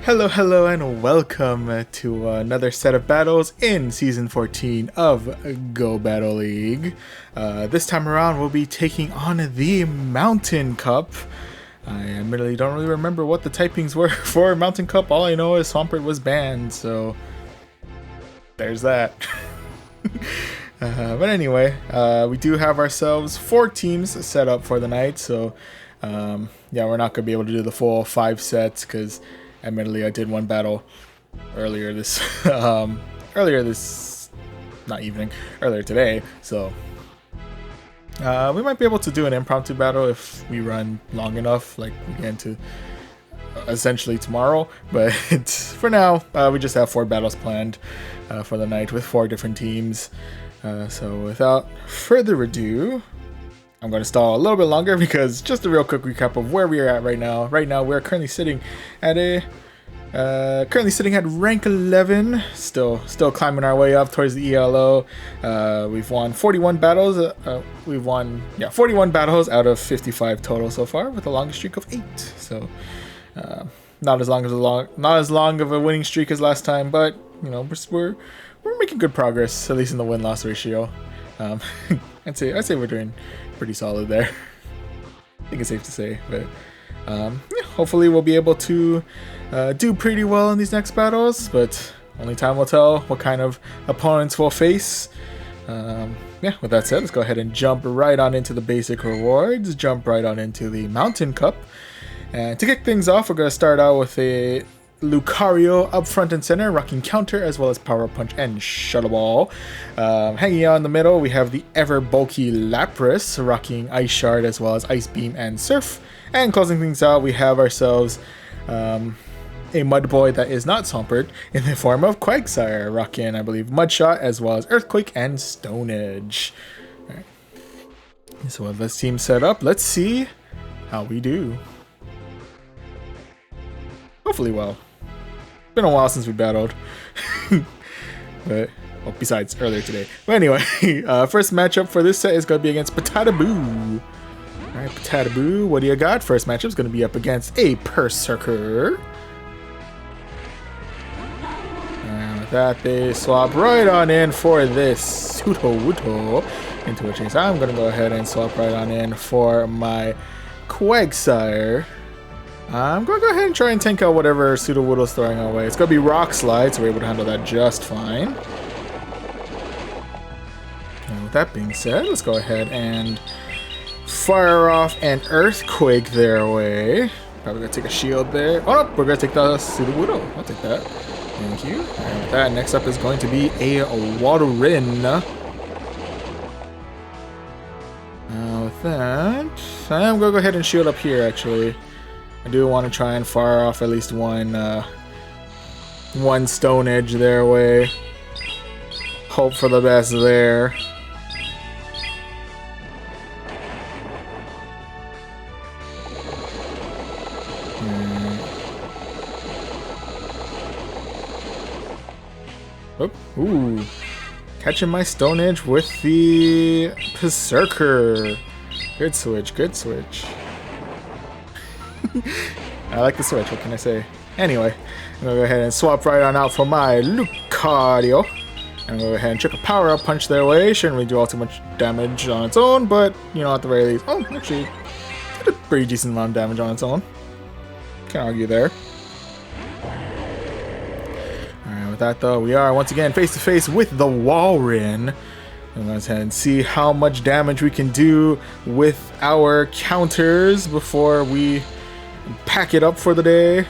Hello, and welcome to another set of battles in Season 14 of Go Battle League. This time around, we'll be taking on the Mountain Cup. I admittedly don't really remember what the typings were for Mountain Cup. All I know is Swampert was banned, so there's that. But anyway, we do have ourselves 4 teams set up for the night, so yeah, we're not going to be able to do the full 5 sets because admittedly I did one battle earlier today, so we might be able to do an impromptu battle if we run long enough, like we get into essentially tomorrow, but for now we just have 4 battles planned for the night with 4 different teams. So without further ado, I'm going to stall a little bit longer because just a real quick recap of where we are at right now. Right now we're currently sitting at rank 11, still climbing our way up towards the ELO. We've won 41 battles. 41 battles out of 55 total so far, with a longest streak of 8. So not as long of a winning streak as last time, but you know, we're making good progress, at least in the win-loss ratio. I'd say we're doing pretty solid there. I think it's safe to say, but yeah, hopefully we'll be able to do pretty well in these next battles, but only time will tell what kind of opponents we'll face. Yeah, with that said, let's go ahead and jump right on into the basic rewards, jump right on into the Mountain Cup. And to kick things off, we're going to start out with a LUCARIO up front and center, rocking counter as well as power punch and shuttle ball. Hanging out in the middle, we have the ever bulky Lapras, rocking ice shard as well as ice beam and surf. And closing things out, we have ourselves a mud boy that is not Swampert in the form of Quagsire, rocking, I believe, mud shot as well as earthquake and stone edge. All right. So with this team set up, let's see how we do. Hopefully well. Been a while since we battled. But, well, besides earlier today. But anyway, first matchup for this set is going to be against Pataboo. Alright, Pataboo, what do you got? First matchup is going to be up against a Berserker. And with that, they swap right on in for this Sudowoodo into a chase. I'm going to go ahead and swap right on in for my Quagsire. I'm going to go ahead and try and tank out whatever Sudowoodo's throwing our way. It's going to be Rock Slide, so we're able to handle that just fine. And with that being said, let's go ahead and fire off an Earthquake their way. Probably going to take a shield there. Oh, no, we're going to take the Sudowoodo. I'll take that. Thank you. And with that, next up is going to be a Waterin. With that, I'm going to go ahead and shield up here, actually. I do want to try and fire off at least one stone edge their way. Hope for the best there. Oh, ooh. Catching my stone edge with the Berserker. Good switch, good switch. I like the switch, what can I say? Anyway, I'm going to go ahead and swap right on out for my LUCARIO. I'm going to go ahead and chuck a power-up punch their way. Shouldn't really do all too much damage on its own, but, you know, at the very least... Oh, actually, did a pretty decent amount of damage on its own. Can't argue there. Alright, with that, though, we are once again face-to-face with the Waterin. I'm going to go ahead and see how much damage we can do with our counters before we pack it up for the day,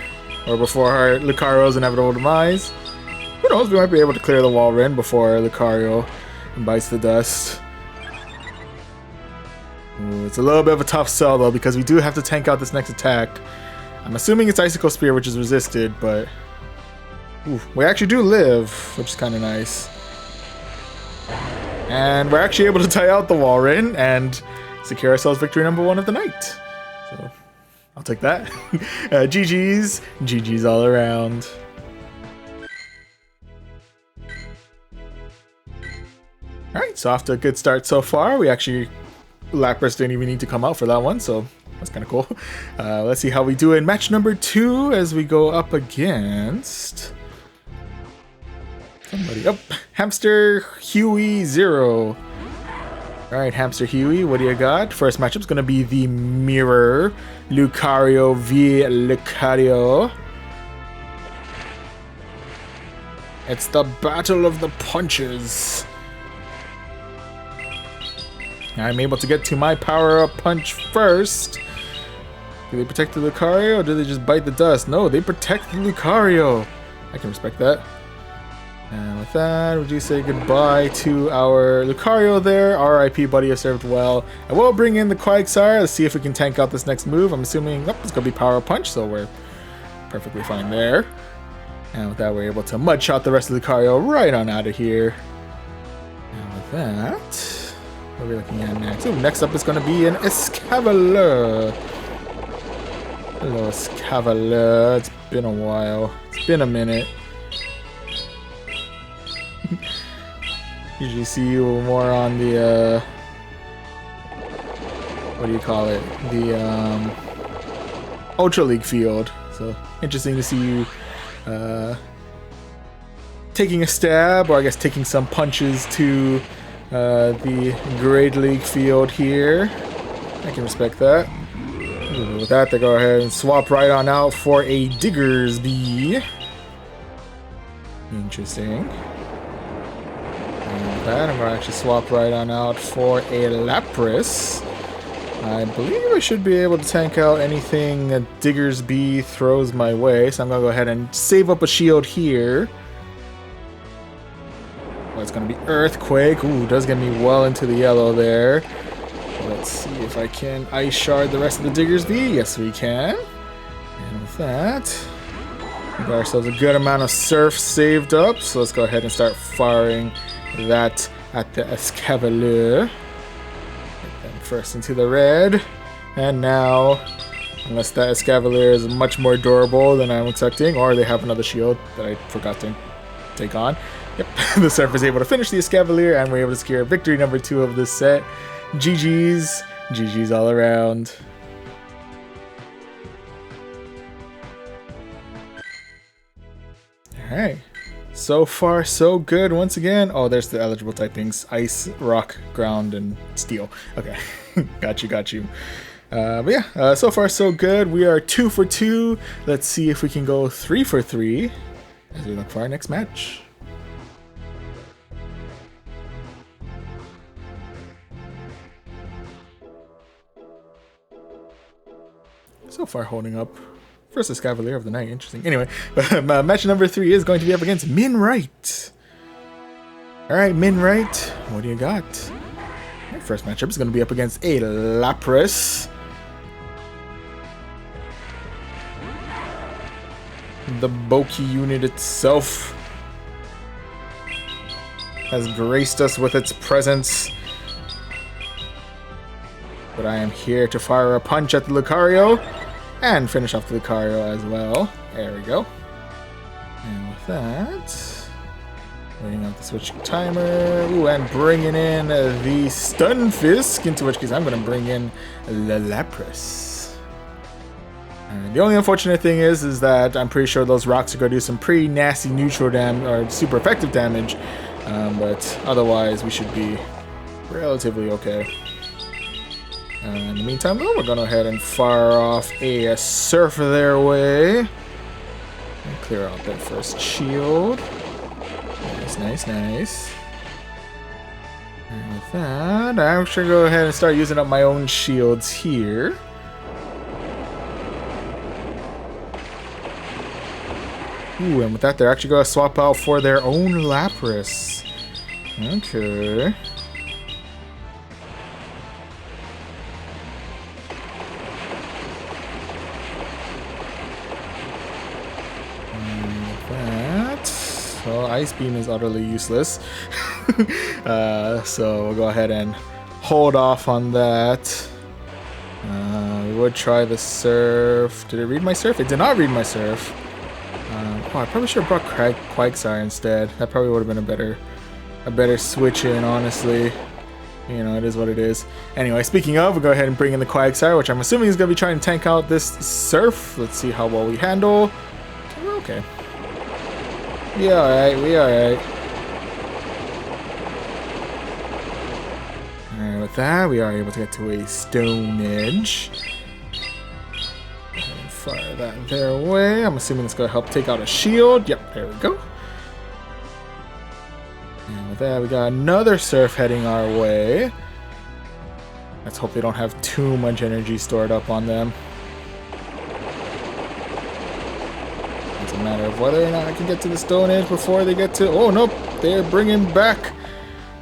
or before our Lucario's inevitable demise. Who knows, we might be able to clear the Waterin before Lucario bites the dust. Ooh, it's a little bit of a tough sell though, because we do have to tank out this next attack. I'm assuming it's Icicle Spear, which is resisted, but ooh, we actually do live, which is kind of nice. And we're actually able to tie out the Waterin and secure ourselves victory number 1 of the night. So I'll take that. GG's all around. Alright, so off to a good start so far. We actually, Lapras didn't even need to come out for that one, so That's kind of cool. Let's see how we do in match number 2 as we go up against somebody. Oh, Hamster Huey 0. Alright, Hamster Huey, what do you got? First matchup's gonna be the Mirror Lucario v Lucario. It's the battle of the punches. I'm able to get to my power-up punch first. Do they protect the Lucario or do they just bite the dust? No, they protect the Lucario. I can respect that. And with that, would you say goodbye to our Lucario there? RIP, buddy, you served well. I will bring in the Quagsire. Let's see if we can tank out this next move. I'm assuming it's going to be Power Punch, so we're perfectly fine there. And with that, we're able to mud shot the rest of the Lucario right on out of here. And with that, what are we looking at next? Ooh, next up is going to be an Escavalier. Hello, Escavalier. It's been a while. It's been a minute. Usually see you more on the what do you call it? The Ultra League field. So interesting to see you taking a stab, or I guess taking some punches to the Great League field here. I can respect that. With that, they go ahead and swap right on out for a Diggersby. Interesting. That, I'm going to actually swap right on out for a Lapras. I believe I should be able to tank out anything that Diggersby throws my way, so I'm going to go ahead and save up a shield here. Oh, it's going to be Earthquake. Ooh, does get me well into the yellow there. Let's see if I can Ice Shard the rest of the Diggersby. Yes, we can. And with that, we got ourselves a good amount of Surf saved up, so let's go ahead and start firing that at the Escavalier. Get them first into the red, and now, unless that Escavalier is much more durable than I'm expecting, or they have another shield that I forgot to take on. Yep, the Surf is able to finish the Escavalier, and we're able to secure victory number 2 of this set. GG's, GG's all around. Alright. So far, so good. Once again, oh, there's the eligible typings: ice, rock, ground, and steel. Okay, got you. But yeah, so far, so good. We are 2 for 2. Let's see if we can go 3 for 3 as we look for our next match. So far, holding up. First Escavalier of the night, interesting. Anyway, match number 3 is going to be up against Minwright. Alright, Minwright, what do you got? First matchup is going to be up against a Lapras. The bulky unit itself has graced us with its presence. But I am here to fire a punch at the Lucario. And finish off the Lucario as well. There we go. And with that, waiting out the switch timer. Ooh, and bringing in the Stunfisk, into which case I'm going to bring in the Lapras. And the only unfortunate thing is that I'm pretty sure those rocks are going to do some pretty nasty neutral damage, or super effective damage. But otherwise, we should be relatively okay. In the meantime, though, we're going to go ahead and fire off a Surf their way. And clear out that first shield. Nice. And with that, I'm just going to go ahead and start using up my own shields here. Ooh, and with that, they're actually going to swap out for their own Lapras. Okay. Well, Ice Beam is utterly useless. So we'll go ahead and hold off on that. We would try the Surf. Did it read my Surf? It did not read my Surf. Oh, I probably should have brought Quagsire instead. That probably would have been a better switch in, honestly. You know, it is what it is. Anyway, speaking of, we'll go ahead and bring in the Quagsire, which I'm assuming is going to be trying to tank out this Surf. Let's see how well we handle. Okay, we're okay. We alright, we alright. Alright, with that, we are able to get to a Stone Edge. And fire that their way. I'm assuming it's going to help take out a shield. Yep, there we go. And with that, we got another Surf heading our way. Let's hope they don't have too much energy stored up on them. It's a matter of whether or not I can get to the Stone Edge before they get to... Oh, nope. They're bringing back...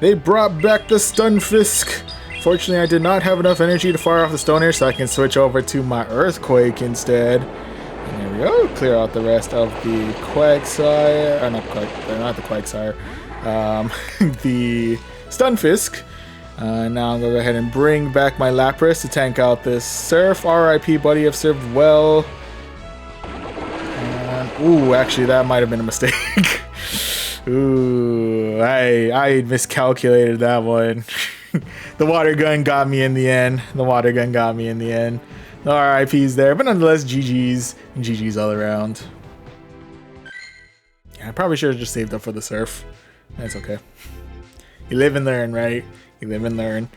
They brought back the Stunfisk. Fortunately, I did not have enough energy to fire off the Stone Edge, so I can switch over to my Earthquake instead. And there we go. Clear out the rest of the Quagsire. Not the Quagsire. The Stunfisk. Now I'm going to go ahead and bring back my Lapras to tank out this Surf. RIP, buddy, I've served well. Ooh, actually, that might have been a mistake. Ooh, I miscalculated that one. The water gun got me in the end. The water gun got me in the end. No RIPs there, but nonetheless, GG's and GG's all around. Yeah, I probably should have just saved up for the Surf. That's okay. You live and learn, right? You live and learn.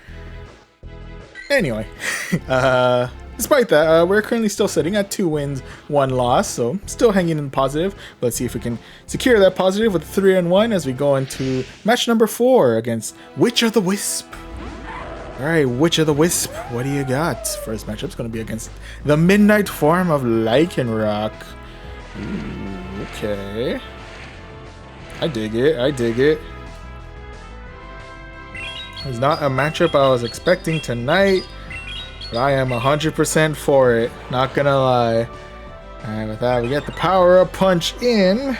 Anyway, despite that, we're currently still sitting at 2 wins, 1 loss, so still hanging in the positive. Let's see if we can secure that positive with 3-1 as we go into match number 4 against Witch of the Wisp. Alright, Witch of the Wisp, what do you got? First matchup's going to be against the Midnight form of Lycanroc. Ooh, okay. I dig it, I dig it. It's not a matchup I was expecting tonight, but I am 100% for it, not gonna lie. Alright, with that, we get the power-up punch in,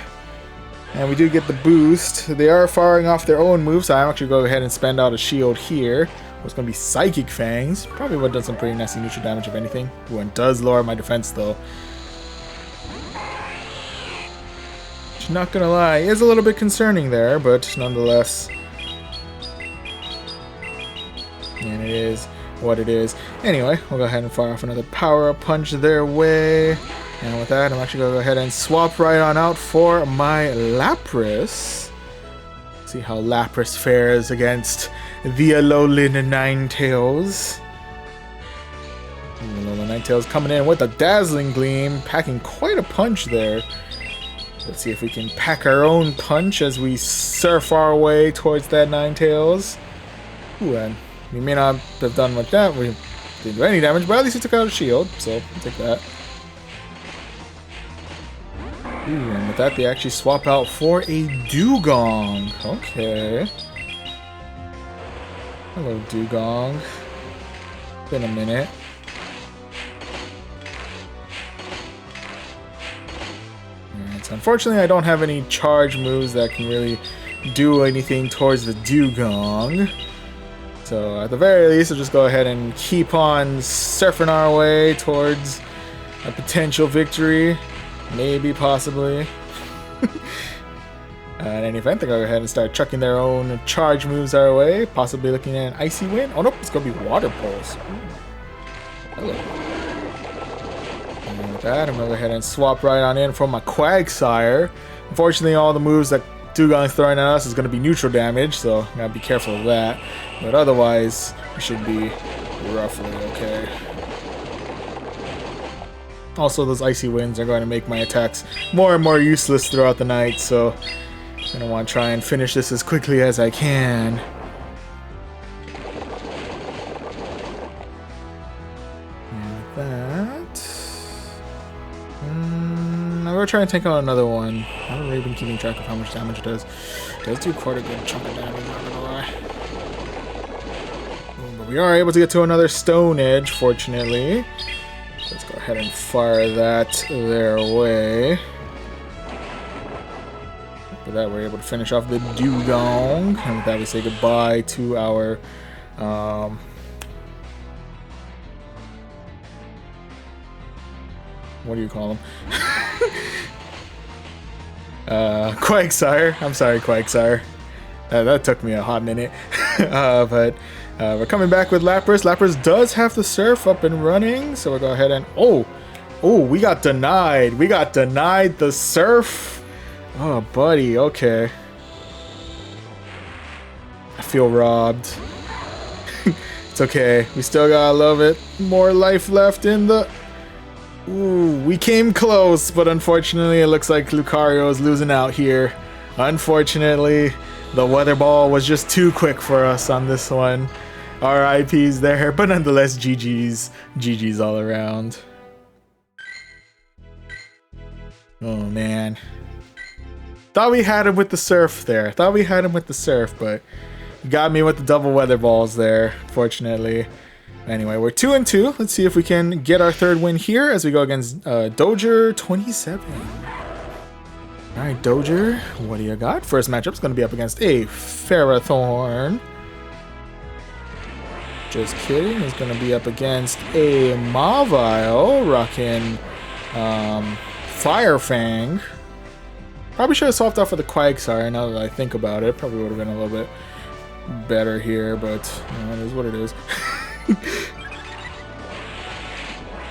and we do get the boost. They are firing off their own moves, so I'm actually going to go ahead and spend out a shield here. It's going to be Psychic Fangs. Probably would have done some pretty nasty neutral damage, if anything. Ooh, and does lower my defense, though. Not gonna lie, it is a little bit concerning there, but nonetheless. And it is what it is. Anyway, we'll go ahead and fire off another power-up punch their way. And with that, I'm actually going to go ahead and swap right on out for my Lapras. See how Lapras fares against the Alolan Ninetales. Alolan Ninetales coming in with a Dazzling Gleam, packing quite a punch there. Let's see if we can pack our own punch as we surf our way towards that Ninetales. Ooh, and we may not have done much that. We didn't do any damage, but at least we took out a shield, so I'll take that. Ooh, and with that, they actually swap out for a Dugong. Okay. Hello, Dugong. Been a minute. So unfortunately, I don't have any charge moves that can really do anything towards the Dugong. So at the very least, we'll just go ahead and keep on surfing our way towards a potential victory. Maybe, possibly. In any event, they'll go ahead and start chucking their own charge moves our way. Possibly looking at an Icy Wind. Oh, nope, it's going to be Water Pulse. Hello. And with that, I'm going to go ahead and swap right on in for my Quagsire. Unfortunately, all the moves that Dugong's throwing at us is going to be neutral damage, so I gotta be careful of that. But otherwise, we should be roughly okay. Also, those Icy Winds are going to make my attacks more and more useless throughout the night, so I'm going to want to try and finish this as quickly as I can. And that... I'm going to try and take out another one. I haven't really been keeping track of how much damage it does. It does do quite a good chunk of damage, not going to lie. But we are able to get to another Stone Edge, fortunately. Let's go ahead and fire that their way. With that, we're able to finish off the Dugong. And with that, we say goodbye to our... what do you call them? Quagsire. I'm sorry, Quagsire. That took me a hot minute. But We're coming back with Lapras. Lapras does have the Surf up and running, so we'll go ahead and... Oh, we got denied. We got denied the Surf. Oh, buddy, okay. I feel robbed. It's okay. We still gotta love it. More life left in the... Ooh, we came close, but unfortunately it looks like Lucario is losing out here. Unfortunately, the Weather Ball was just too quick for us on this one. RIP's there, but nonetheless, GG's. GG's all around. Oh, man. Thought we had him with the Surf there. Thought we had him with the Surf, but he got me with the double Weather Balls there, fortunately. Anyway, we're 2-2. Let's see if we can get our third win here as we go against Doger 27. Alright, Doger, what do you got? First matchup's going to be up against a Ferrothorn. Just kidding. He's going to be up against a Mavile, rocking Fire Fang. Probably should have swapped out for the Quagsire now that I think about it. Probably would have been a little bit better here, but you know, it is what it is.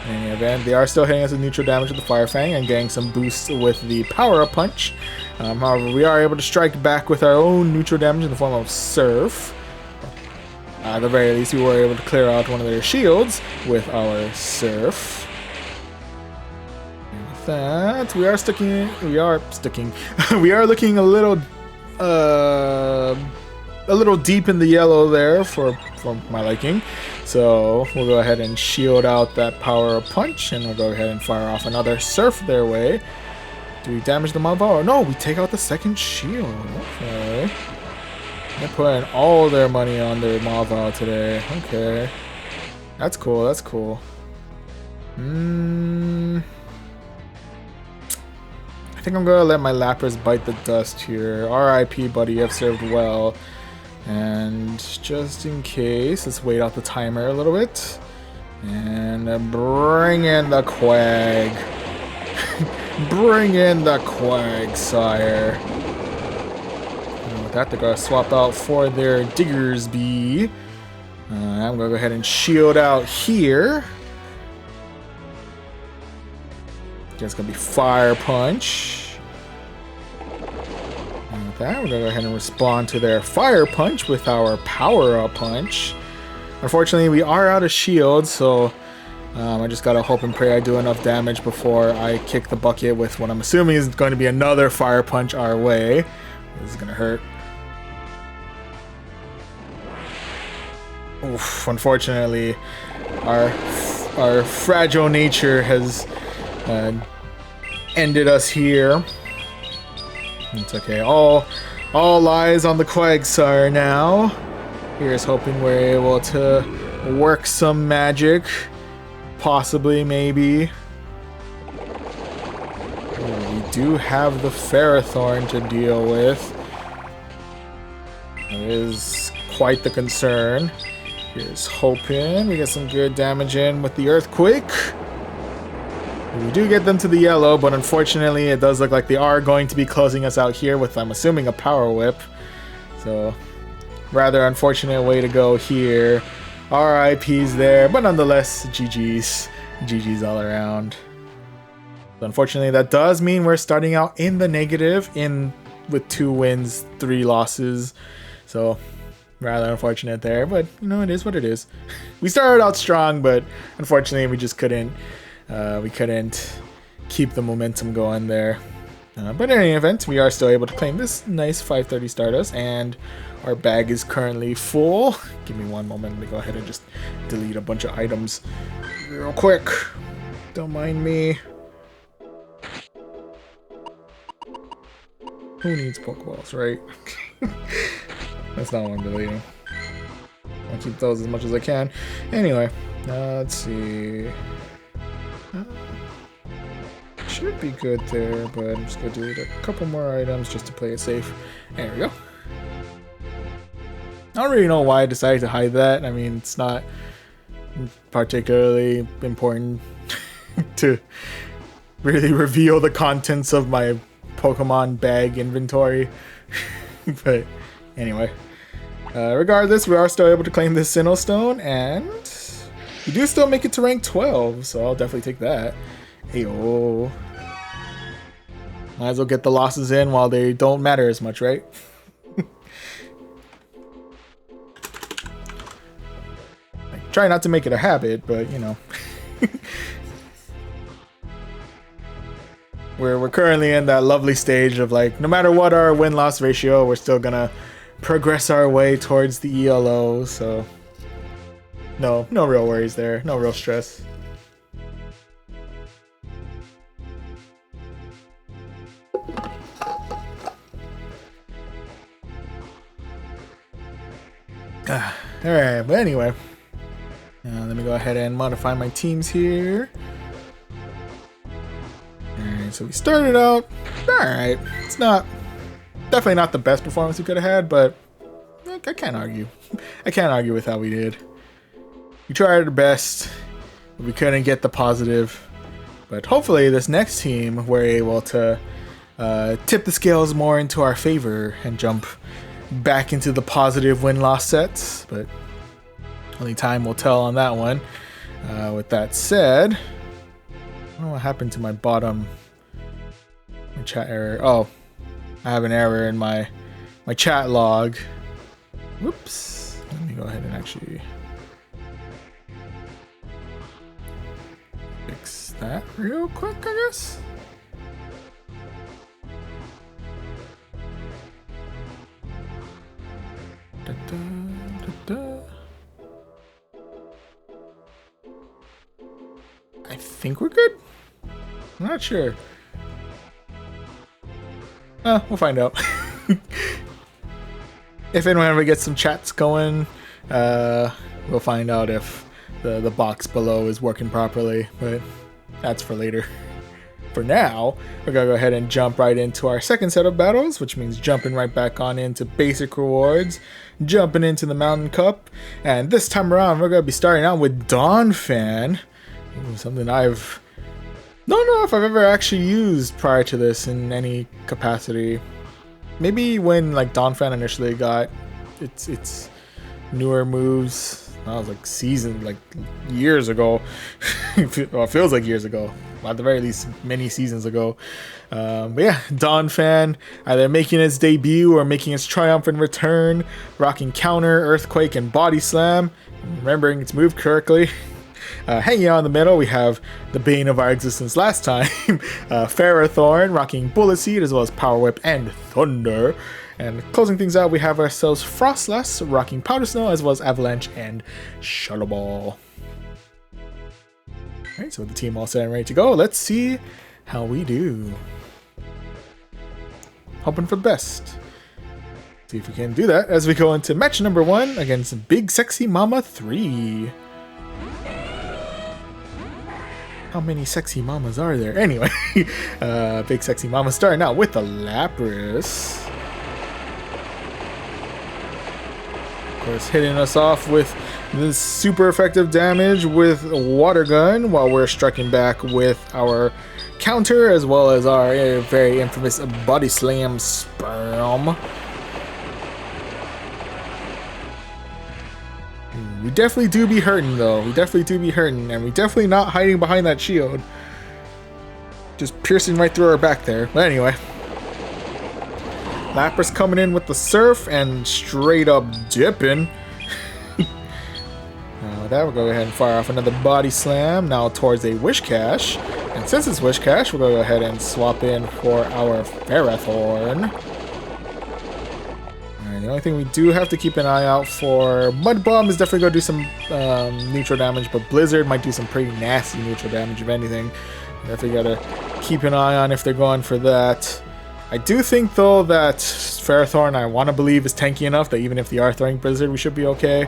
In any event, they are still hitting us with neutral damage with the Fire Fang and getting some boosts with the Power-Up Punch. However, we are able to strike back with our own neutral damage in the form of Surf. At the very least, we were able to clear out one of their shields with our Surf. And with that, we are looking a little deep in the yellow there for my liking. So we'll go ahead and shield out that Power Punch, and we'll go ahead and fire off another Surf their way. Do we damage the Mavile? No, we take out the second shield. Okay. They're putting all their money on their Mavile today. Okay. That's cool, that's cool. I think I'm gonna let my Lapras bite the dust here. RIP, buddy, you have served well. And just in case, let's wait out the timer a little bit. And bring in the Quag. Bring in the Quagsire. And with that, they're going to swap out for their Diggersby. I'm going to go ahead and shield out here. It's going to be Fire Punch. That. We're going to go ahead and respond to their Fire Punch with our Power-Up Punch. Unfortunately, we are out of shield, so I just got to hope and pray I do enough damage before I kick the bucket with what I'm assuming is going to be another Fire Punch our way. This is going to hurt. Oof, unfortunately, our fragile nature has ended us here. It's okay. All eyes on the Quagsire now. Here's hoping we're able to work some magic. Possibly, maybe. We do have the Ferrothorn to deal with. It is quite the concern. Here's hoping we get some good damage in with the Earthquake. We do get them to the yellow, but unfortunately it does look like they are going to be closing us out here with, I'm assuming, a Power Whip. So, rather unfortunate way to go here. RIP's there, but nonetheless, GG's. GG's all around. So unfortunately, that does mean we're starting out in the negative, with 2 wins, 3 losses. So, rather unfortunate there, but you know, it is what it is. We started out strong, but unfortunately we just couldn't keep the momentum going there. But in any event, we are still able to claim this nice 530 Stardust, and our bag is currently full. Give me one moment to go ahead and just delete a bunch of items real quick. Don't mind me. Who needs Pokeballs, right? That's not what I'm deleting. I'll keep those as much as I can. Anyway, let's see. Should be good there, but I'm just going to delete a couple more items just to play it safe. There we go. I don't really know why I decided to hide that. I mean, it's not particularly important to really reveal the contents of my Pokemon bag inventory. But anyway, Regardless, we are still able to claim this Sinnoh Stone, and we do still make it to rank 12, so I'll definitely take that. Ayo. Might as well get the losses in while they don't matter as much, right? Like, try not to make it a habit, but you know. We're currently in that lovely stage of like, no matter what our win-loss ratio, we're still gonna progress our way towards the ELO, so no real worries there, no real stress. Alright, but anyway, let me go ahead and modify my teams here. Alright, so we started out alright. It's definitely not the best performance we could have had, but I can't argue. I can't argue with how we did. We tried our best, but we couldn't get the positive. But hopefully this next team we're able to tip the scales more into our favor and jump back into the positive win-loss sets, but only time will tell on that one. With that said, I don't know what happened to my bottom chat error. Oh, I have an error in my chat log. Whoops. Let me go ahead and actually fix that real quick, I guess. Da, da, da, da. I think we're good. I'm not sure. We'll find out. If anyone ever gets some chats going, we'll find out if the box below is working properly, but that's for later. For now, we're gonna go ahead and jump right into our second set of battles, which means jumping right back on into basic rewards, jumping into the Mountain Cup, and this time around we're gonna be starting out with Donphan. Something I've don't know if I've ever actually used prior to this in any capacity. Maybe when like Donphan initially got its newer moves. That was like years ago. Well, it feels like years ago. At the very least, many seasons ago. But yeah, Donphan either making its debut or making its triumphant return, rocking counter, earthquake, and body slam, remembering its move correctly. Hanging out in the middle, we have the bane of our existence last time, Ferrothorn, rocking Bullet Seed, as well as Power Whip and Thunder. And closing things out, we have ourselves Frostless, rocking Powder Snow, as well as Avalanche and Shuttle Ball. Alright, so with the team all set and ready to go, let's see how we do. Hoping for the best. See if we can do that as we go into match number 1 against Big Sexy Mama 3. How many sexy mamas are there? Anyway, Big Sexy Mama starting out with the Lapras. Of course, hitting us off with this super effective damage with Water Gun while we're striking back with our counter as well as our very infamous Body Slam Spam. We definitely do be hurting though. We definitely do be hurting, and we definitely not hiding behind that shield. Just piercing right through our back there. But anyway. Lapras coming in with the Surf and straight up dipping. Now with that, we'll go ahead and fire off another Body Slam now towards a Wish Cash. And since it's Wish Cash, we'll go ahead and swap in for our Ferrothorn. The only thing we do have to keep an eye out for, Mud Bomb is definitely going to do some neutral damage, but Blizzard might do some pretty nasty neutral damage if anything. Definitely got to keep an eye on if they're going for that. I do think though that Ferrothorn, I want to believe, is tanky enough that even if they are throwing Blizzard, we should be okay.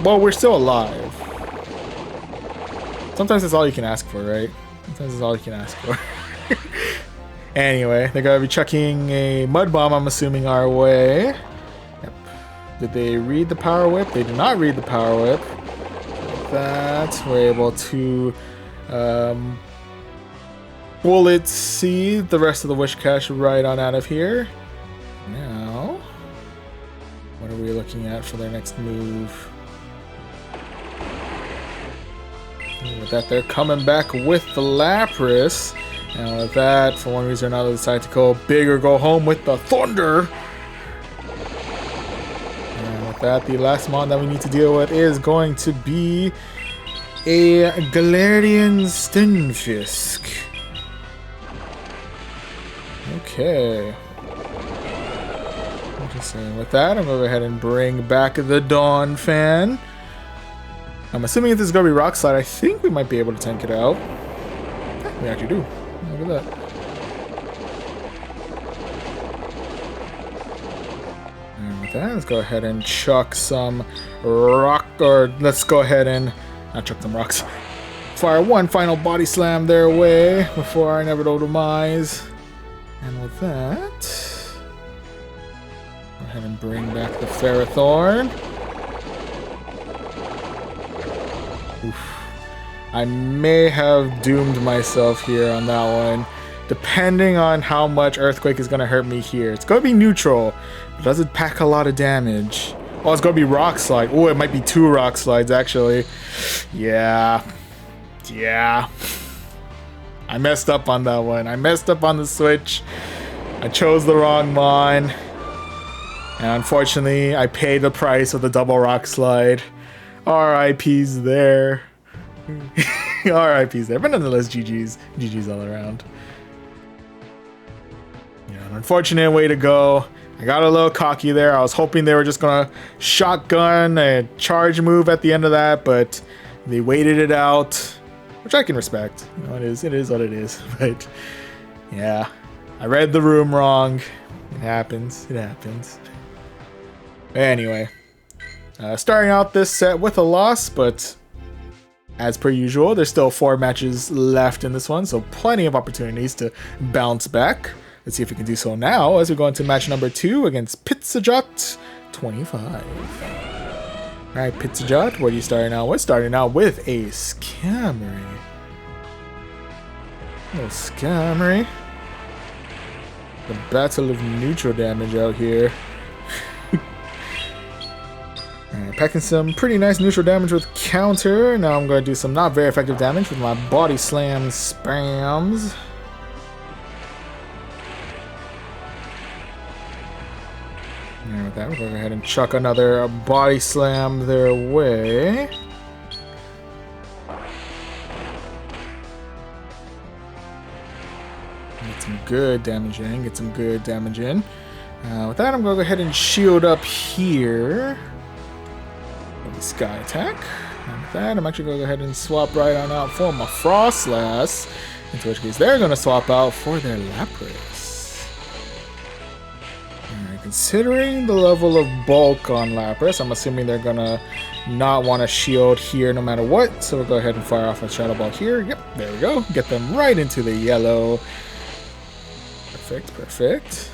Well, we're still alive. Sometimes that's all you can ask for, right? Sometimes that's all you can ask for. Anyway, they're going to be chucking a Mud Bomb, I'm assuming, our way. Yep. Did they read the Power Whip? They did not read the Power Whip. Like that. We're able to Bullet Seed the rest of the Wish Cash right on out of here. Now, we looking at for their next move? And with that, they're coming back with the Lapras. And with that, for one reason or another, decide to go big or go home with the Thunder. And with that, the last mon that we need to deal with is going to be a Galarian Stunfisk. Okay. Interesting. With that, I'm going to go ahead and bring back the Dawn Fan. I'm assuming if this is going to be Rock Slide, I think we might be able to tank it out. We actually do. Look at that. And with that, let's go ahead and chuck some rock, or let's go ahead and not chuck some rocks. Fire one final body slam their way before our inevitable demise. And with that, go ahead and bring back the Ferrothorn. Oof. I may have doomed myself here on that one, depending on how much Earthquake is going to hurt me here. It's going to be neutral, but does it pack a lot of damage? Oh, it's going to be Rock Slide. Oh, it might be 2 Rock Slides, actually. Yeah. I messed up on that one. I messed up on the switch. I chose the wrong mon. And unfortunately, I paid the price of the double Rock Slide. RIP's there. RIP's there. But nonetheless, GG's. GG's all around. Yeah, an unfortunate way to go. I got a little cocky there. I was hoping they were just going to shotgun a charge move at the end of that, but they waited it out, which I can respect. You know, it is what it is. But yeah, I read the room wrong. It happens. It happens. Anyway, starting out this set with a loss, but as per usual, there's still 4 matches left in this one, so plenty of opportunities to bounce back. Let's see if we can do so now as we go into match number 2 against Pizzajot 25. Alright, Pizzajot, what are you starting out with? Starting out with a Scammery. Oh, Scammery. The battle of neutral damage out here. Alright, packing some pretty nice neutral damage with counter. Now I'm going to do some not very effective damage with my body slam spams. And with that, we'll go ahead and chuck another body slam their way. Get some good damage in. Get some good damage in. With that, I'm going to go ahead and shield up here. Sky attack. And with that, I'm actually going to go ahead and swap right on out for my Frostlass. In which case, they're going to swap out for their Lapras. Considering the level of bulk on Lapras, I'm assuming they're gonna not want to shield here no matter what. So we'll go ahead and fire off a Shadow Ball here. Yep, there we go. Get them right into the yellow. Perfect, perfect.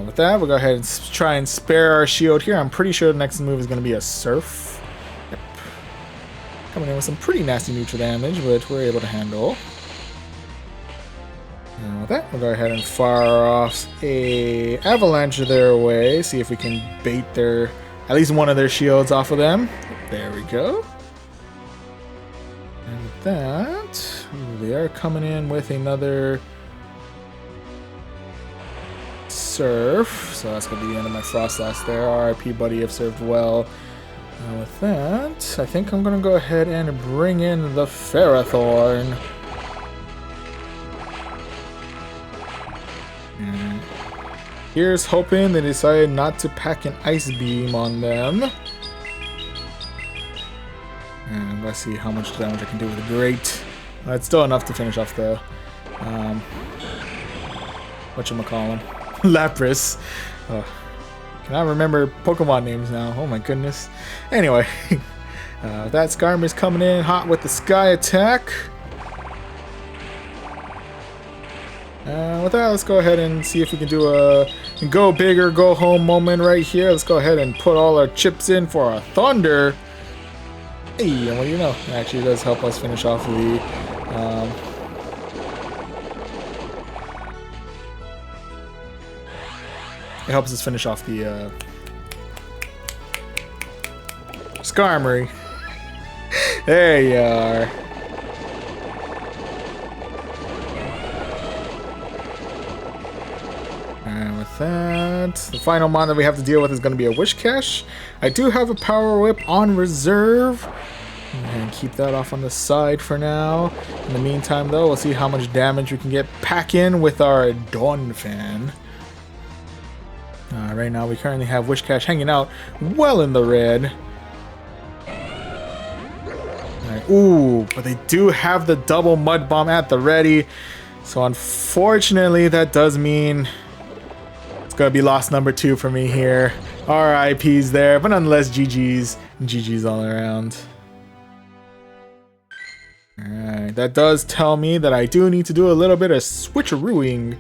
With that, we'll go ahead and try and spare our shield here. I'm pretty sure the next move is going to be a Surf. Yep. Coming in with some pretty nasty neutral damage, but we're able to handle. And with that, we'll go ahead and fire off a Avalanche their way. See if we can bait their, at least one of their shields off of them. There we go. And with that, they are coming in with another Surf. So that's going to be the end of my Frostlass there. RIP buddy, have served well. And with that, I think I'm going to go ahead and bring in the Ferrothorn. And here's hoping they decided not to pack an Ice Beam on them. And let's see how much damage I can do with a Great. It's still enough to finish off the, whatchamacallem, Lapras. Can I remember Pokemon names now? Oh my goodness. Anyway, that Skarmory's coming in hot with the Sky Attack. With that, let's go ahead and see if we can do a go big or go home moment right here. Let's go ahead and put all our chips in for our Thunder. Hey, and what do you know? It actually does help us finish off the it helps us finish off the Skarmory. There you are. And with that, the final mon that we have to deal with is going to be a Wish Cache. I do have a Power Whip on reserve. And keep that off on the side for now. In the meantime, though, we'll see how much damage we can get pack in with our Donphan. Right now, we currently have Wish Cache hanging out well in the red. Right. Ooh, but they do have the double Mud Bomb at the ready. So unfortunately, that does mean it's going to be loss number 2 for me here. RIP's there, but nonetheless, GG's. GG's all around. Alright, that does tell me that I do need to do a little bit of switcherooing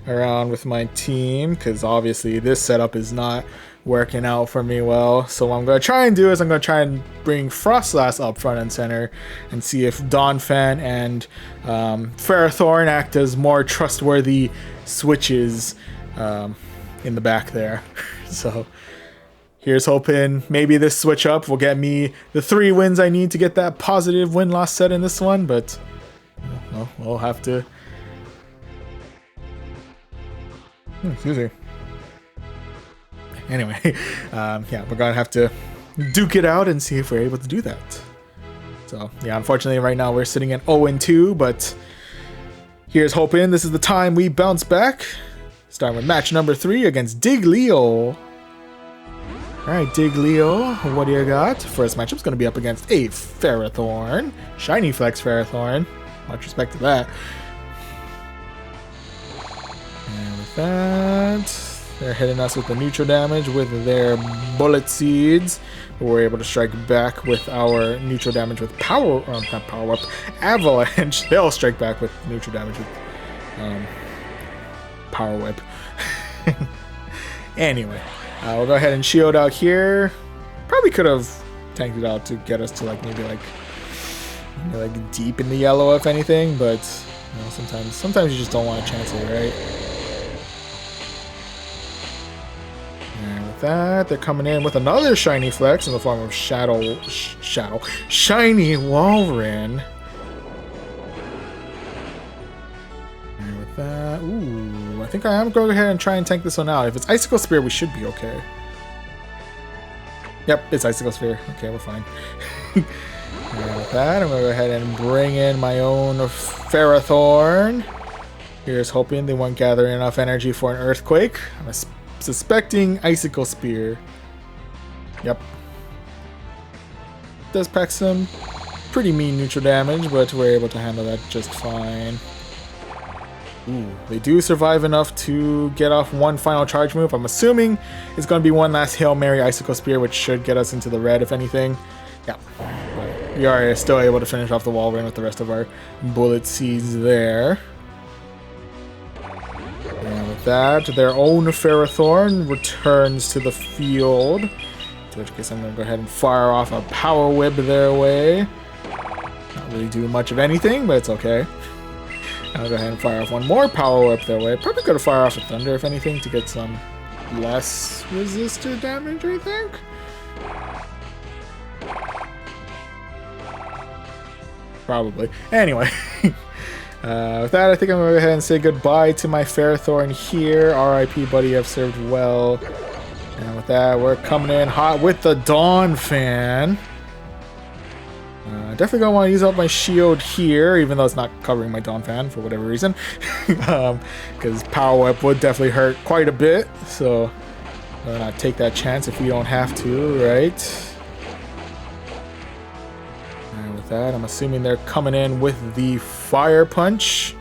around with my team, because obviously this setup is not working out for me well. So what I'm going to try and do is I'm going to try and bring Froslass up front and center and see if Donphan and Ferrothorn act as more trustworthy switches in the back there. So here's hoping maybe this switch up will get me the 3 wins I need to get that positive win-loss set in this one, but well, we'll have to... excuse me. Anyway, yeah, we're gonna have to duke it out and see if we're able to do that. So, yeah, unfortunately right now we're sitting at 0-2, but here's hoping this is the time we bounce back. Starting with match number 3 against Diglio. Alright, Diglio, what do you got? First matchup's going to be up against a Ferrothorn. Shiny Flex Ferrothorn. Much respect to that. And with that, they're hitting us with the neutral damage with their Bullet Seeds. We're able to strike back with our neutral damage with Power... not Power Whip. Avalanche. They'll strike back with neutral damage with Power Whip. Anyway. We'll go ahead and shield out here. Probably could have tanked it out to get us to maybe deep in the yellow if anything, but you know, sometimes you just don't want to chance it, right? And with that, they're coming in with another shiny flex in the form of shiny Walrein. And with that, ooh. I think I am going to go ahead and try and tank this one out. If it's Icicle Spear, we should be okay. Yep, it's Icicle Spear. Okay, we're fine. And with that, I'm going to go ahead and bring in my own Ferrothorn. Here's hoping they won't gather enough energy for an Earthquake. I'm suspecting Icicle Spear. Yep. Does pack some pretty mean neutral damage, but we're able to handle that just fine. Ooh, they do survive enough to get off one final charge move. I'm assuming it's going to be one last Hail Mary Icicle Spear, which should get us into the red, if anything. Yeah, but we are still able to finish off the Walrein with the rest of our Bullet Seeds there. And with that, their own Ferrothorn returns to the field. In which case, I'm going to go ahead and fire off a Power Whip their way. Not really do much of anything, but it's okay. I'll go ahead and fire off one more Power Whip their way. Probably could have fired off a Thunder, if anything, to get some less resistor damage, I think. Probably. Anyway. With that, I think I'm going to go ahead and say goodbye to my Ferrothorn here. RIP, buddy, I've served well. And with that, we're coming in hot with the Donphan. Definitely gonna want to use up my shield here, even though it's not covering my Donphan for whatever reason. Because Power Whip would definitely hurt quite a bit, so why not take that chance if we don't have to, right? And with that, I'm assuming they're coming in with the Fire Punch.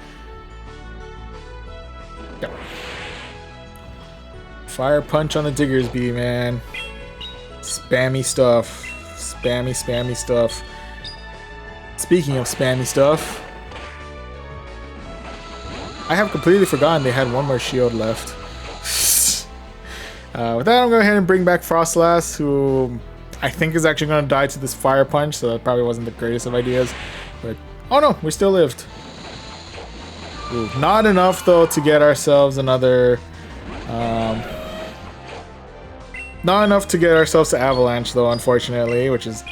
Yep. Fire Punch on the Diggersby, man. Spammy stuff. Spammy stuff. Speaking of spammy stuff, I have completely forgotten they had one more shield left. With that, I'm going to go ahead and bring back Froslass, who I think is actually going to die to this Fire Punch, so that probably wasn't the greatest of ideas. But, oh no, we still lived. Ooh, not enough, though, to get ourselves another Not enough to get ourselves to Avalanche, though, unfortunately, which is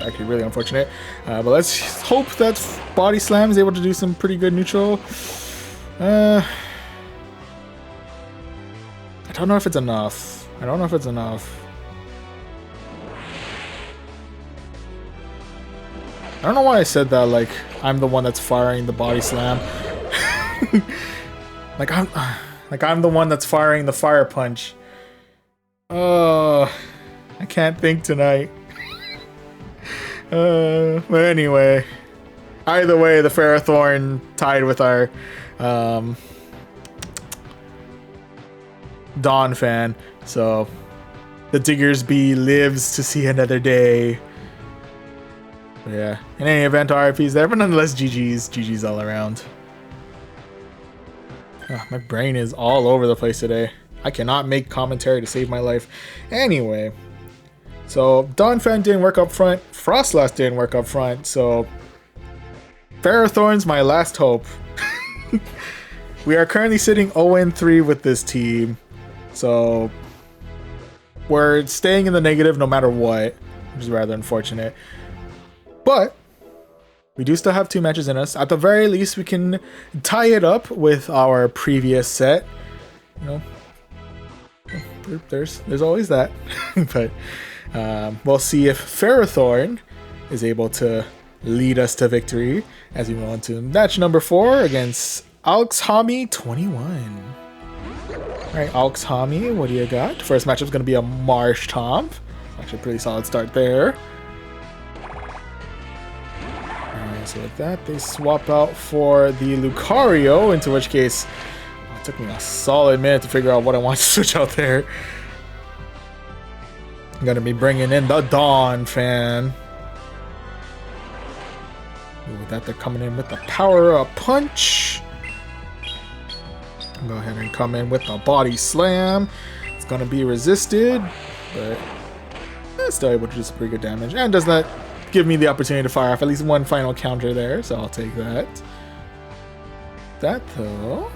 actually really unfortunate. But let's hope that Body Slam is able to do some pretty good neutral. I don't know if it's enough. I don't know if it's enough. I don't know why I said that, like, I'm the one that's firing the Body Slam. like I'm the one that's firing the Fire Punch. Oh, I can't think tonight. But anyway, either way, the Ferrothorn tied with our Dawn fan, so the Diggersby lives to see another day. But yeah, in any event, RIP's there, but nonetheless, GG's all around. Oh, my brain is all over the place today. I cannot make commentary to save my life. Anyway, so Dawn fan didn't work up front, Frostlass didn't work up front, so Ferrothorn's my last hope. We are currently sitting 0-3 with this team, so we're staying in the negative no matter what, which is rather unfortunate. But we do still have 2 matches in us. At the very least, we can tie it up with our previous set. You know, there's always that. But we'll see if Ferrothorn is able to lead us to victory as we move on to match number 4 against Alxhami 21. Alright, Alxhami, what do you got? First matchup is going to be a Marsh Tomp. Actually, a pretty solid start there. So with that, they swap out for the Lucario, into which case it took me a solid minute to figure out what I want to switch out there. I'm going to be bringing in the Dawn fan. With that, they're coming in with the Power-Up Punch. Go ahead and come in with the Body Slam. It's going to be resisted, but it's still able to do some pretty good damage. And does not give me the opportunity to fire off at least one final counter there, so I'll take that. That though,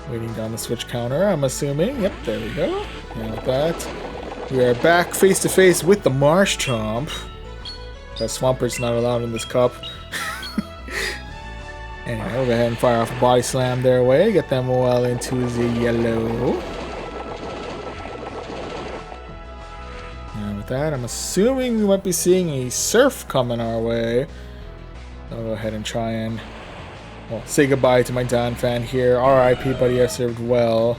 waiting down the switch counter, I'm assuming. Yep, there we go. And with that, we are back face to face with the Marsh Chomp. That Swampert's not allowed in this cup. Anyway, we'll go ahead and fire off a Body Slam their way, get them well into the yellow. And with that, I'm assuming we might be seeing a Surf coming our way. I'll go ahead and try and, well, say goodbye to my Dawn fan here. RIP, buddy, I served well.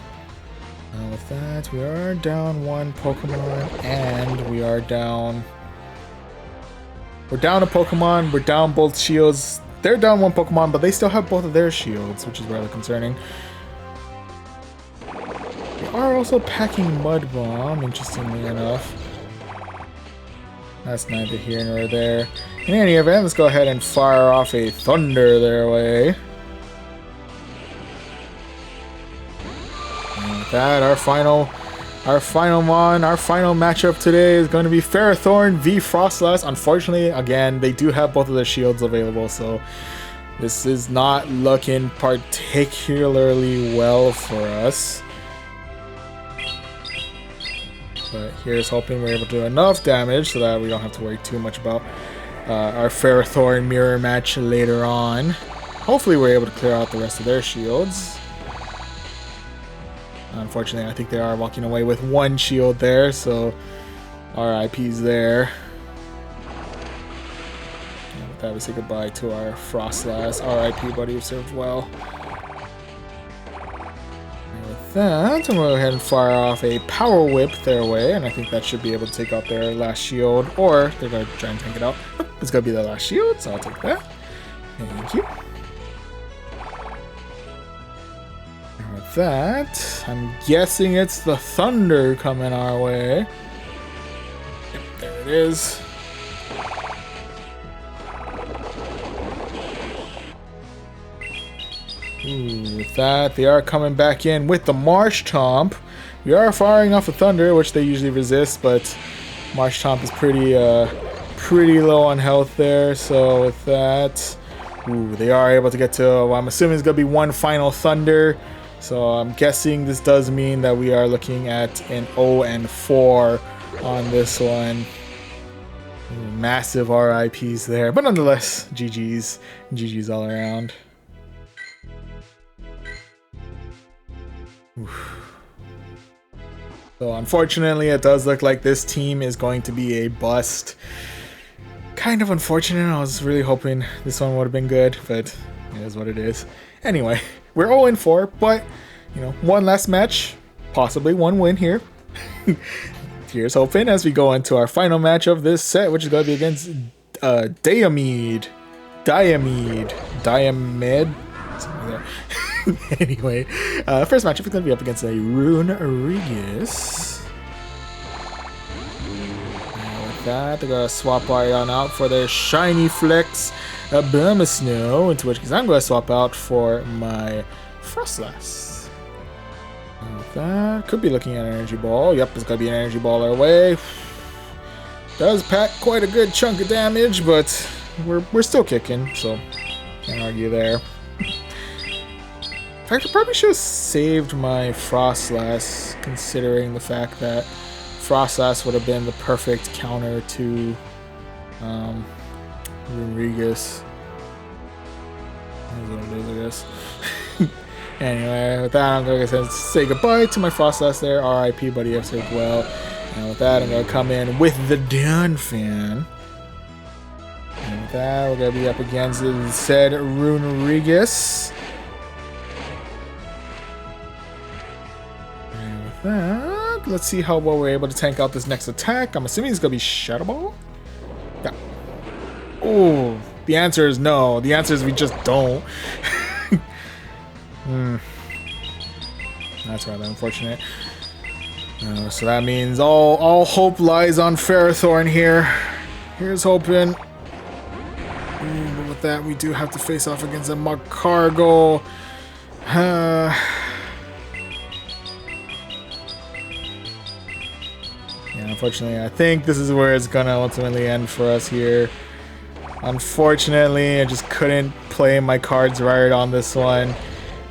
And with that, we are down 1 Pokemon, and we are down... We're down a Pokemon, we're down both shields. They're down 1 Pokemon, but they still have both of their shields, which is rather concerning. They are also packing Mud Bomb, interestingly enough. That's neither here nor there. In any event, let's go ahead and fire off a Thunder their way. And with that, our final matchup today is going to be Ferrothorn v Frostlass. Unfortunately, again, they do have both of their shields available, so this is not looking particularly well for us. But here's hoping we're able to do enough damage so that we don't have to worry too much about our Ferrothorn mirror match later on. Hopefully we're able to clear out the rest of their shields. Unfortunately, I think they are walking away with 1 shield there, so RIP's there. And with that, we say goodbye to our Frostlass. RIP, buddy, you served well. And with that, I'm going to go ahead and fire off a Power Whip their way, and I think that should be able to take out their last shield, or they're going to try and tank it out. It's going to be their last shield, so I'll take that. Thank you. With that, I'm guessing it's the Thunder coming our way. Yep, there it is. Ooh, with that, they are coming back in with the Marsh Chomp. We are firing off a Thunder, which they usually resist, but Marsh Chomp is pretty low on health there. So with that, ooh, they are able to get to, well, I'm assuming it's going to be 1 final Thunder. So I'm guessing this does mean that we are looking at an 0-4 on this one. Massive RIPs there, but nonetheless, GG's all around. Oof. So unfortunately, it does look like this team is going to be a bust. Kind of unfortunate. I was really hoping this one would have been good, but it is what it is. Anyway, we're 0-4, but you know, one last match, possibly one win here. Here's hoping as we go into our final match of this set, which is going to be against Diamid. Anyway, first matchup is going to be up against a Runerigus. And with that, they're going to swap Ion out for their Shiny Flex Snow, into which case I'm going to swap out for my Frostlass. And with that, could be looking at an Energy Ball. Yep, it's going to be an Energy Ball our way. Does pack quite a good chunk of damage, but we're still kicking, so can't argue there. I probably should have saved my Frostlass, considering the fact that Frostlass would have been the perfect counter to Runerigus. That's what it is, I guess. Anyway, with that, I'm going to say goodbye to my Frostlass there. RIP, buddy, I've saved well. And with that, I'm going to come in with the Donphan. And with that, we're going to be up against the said Runerigus. And with that, let's see how well we're able to tank out this next attack. I'm assuming it's going to be Shadow Ball. Yeah. Oh, the answer is no. The answer is we just don't. That's rather unfortunate. So that means all hope lies on Ferrothorn here. Here's hoping. But with that, we do have to face off against a Magcargo. Yeah, unfortunately, I think this is where it's gonna ultimately end for us here. Unfortunately, I just couldn't play my cards right on this one.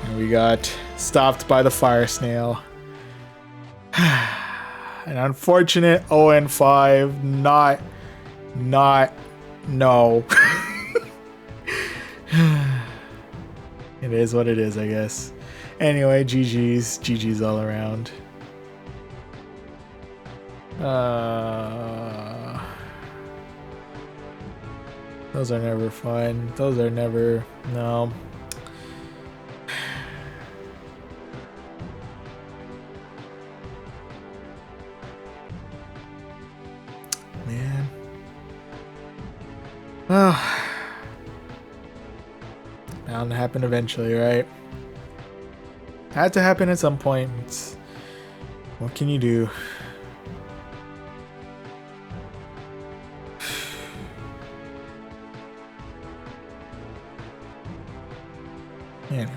And we got stopped by the Fire Snail. An unfortunate 0-5. No. It is what it is, I guess. Anyway, GG's all around. Those are never fun. Those are never... No. Man. Well, bound to happen eventually, right? Had to happen at some point. What can you do? Anyway.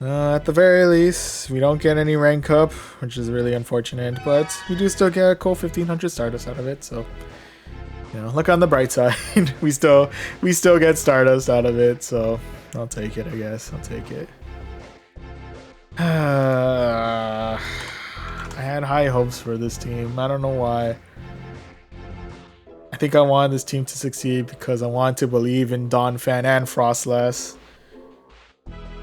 At the very least, we don't get any rank up, which is really unfortunate, but we do still get a cool 1500 Stardust out of it, so you know, look on the bright side. we still get Stardust out of it, so I'll take it, I guess. I'll take it. I had high hopes for this team. I don't know why. I think I wanted this team to succeed because I wanted to believe in Donphan and Frostlass.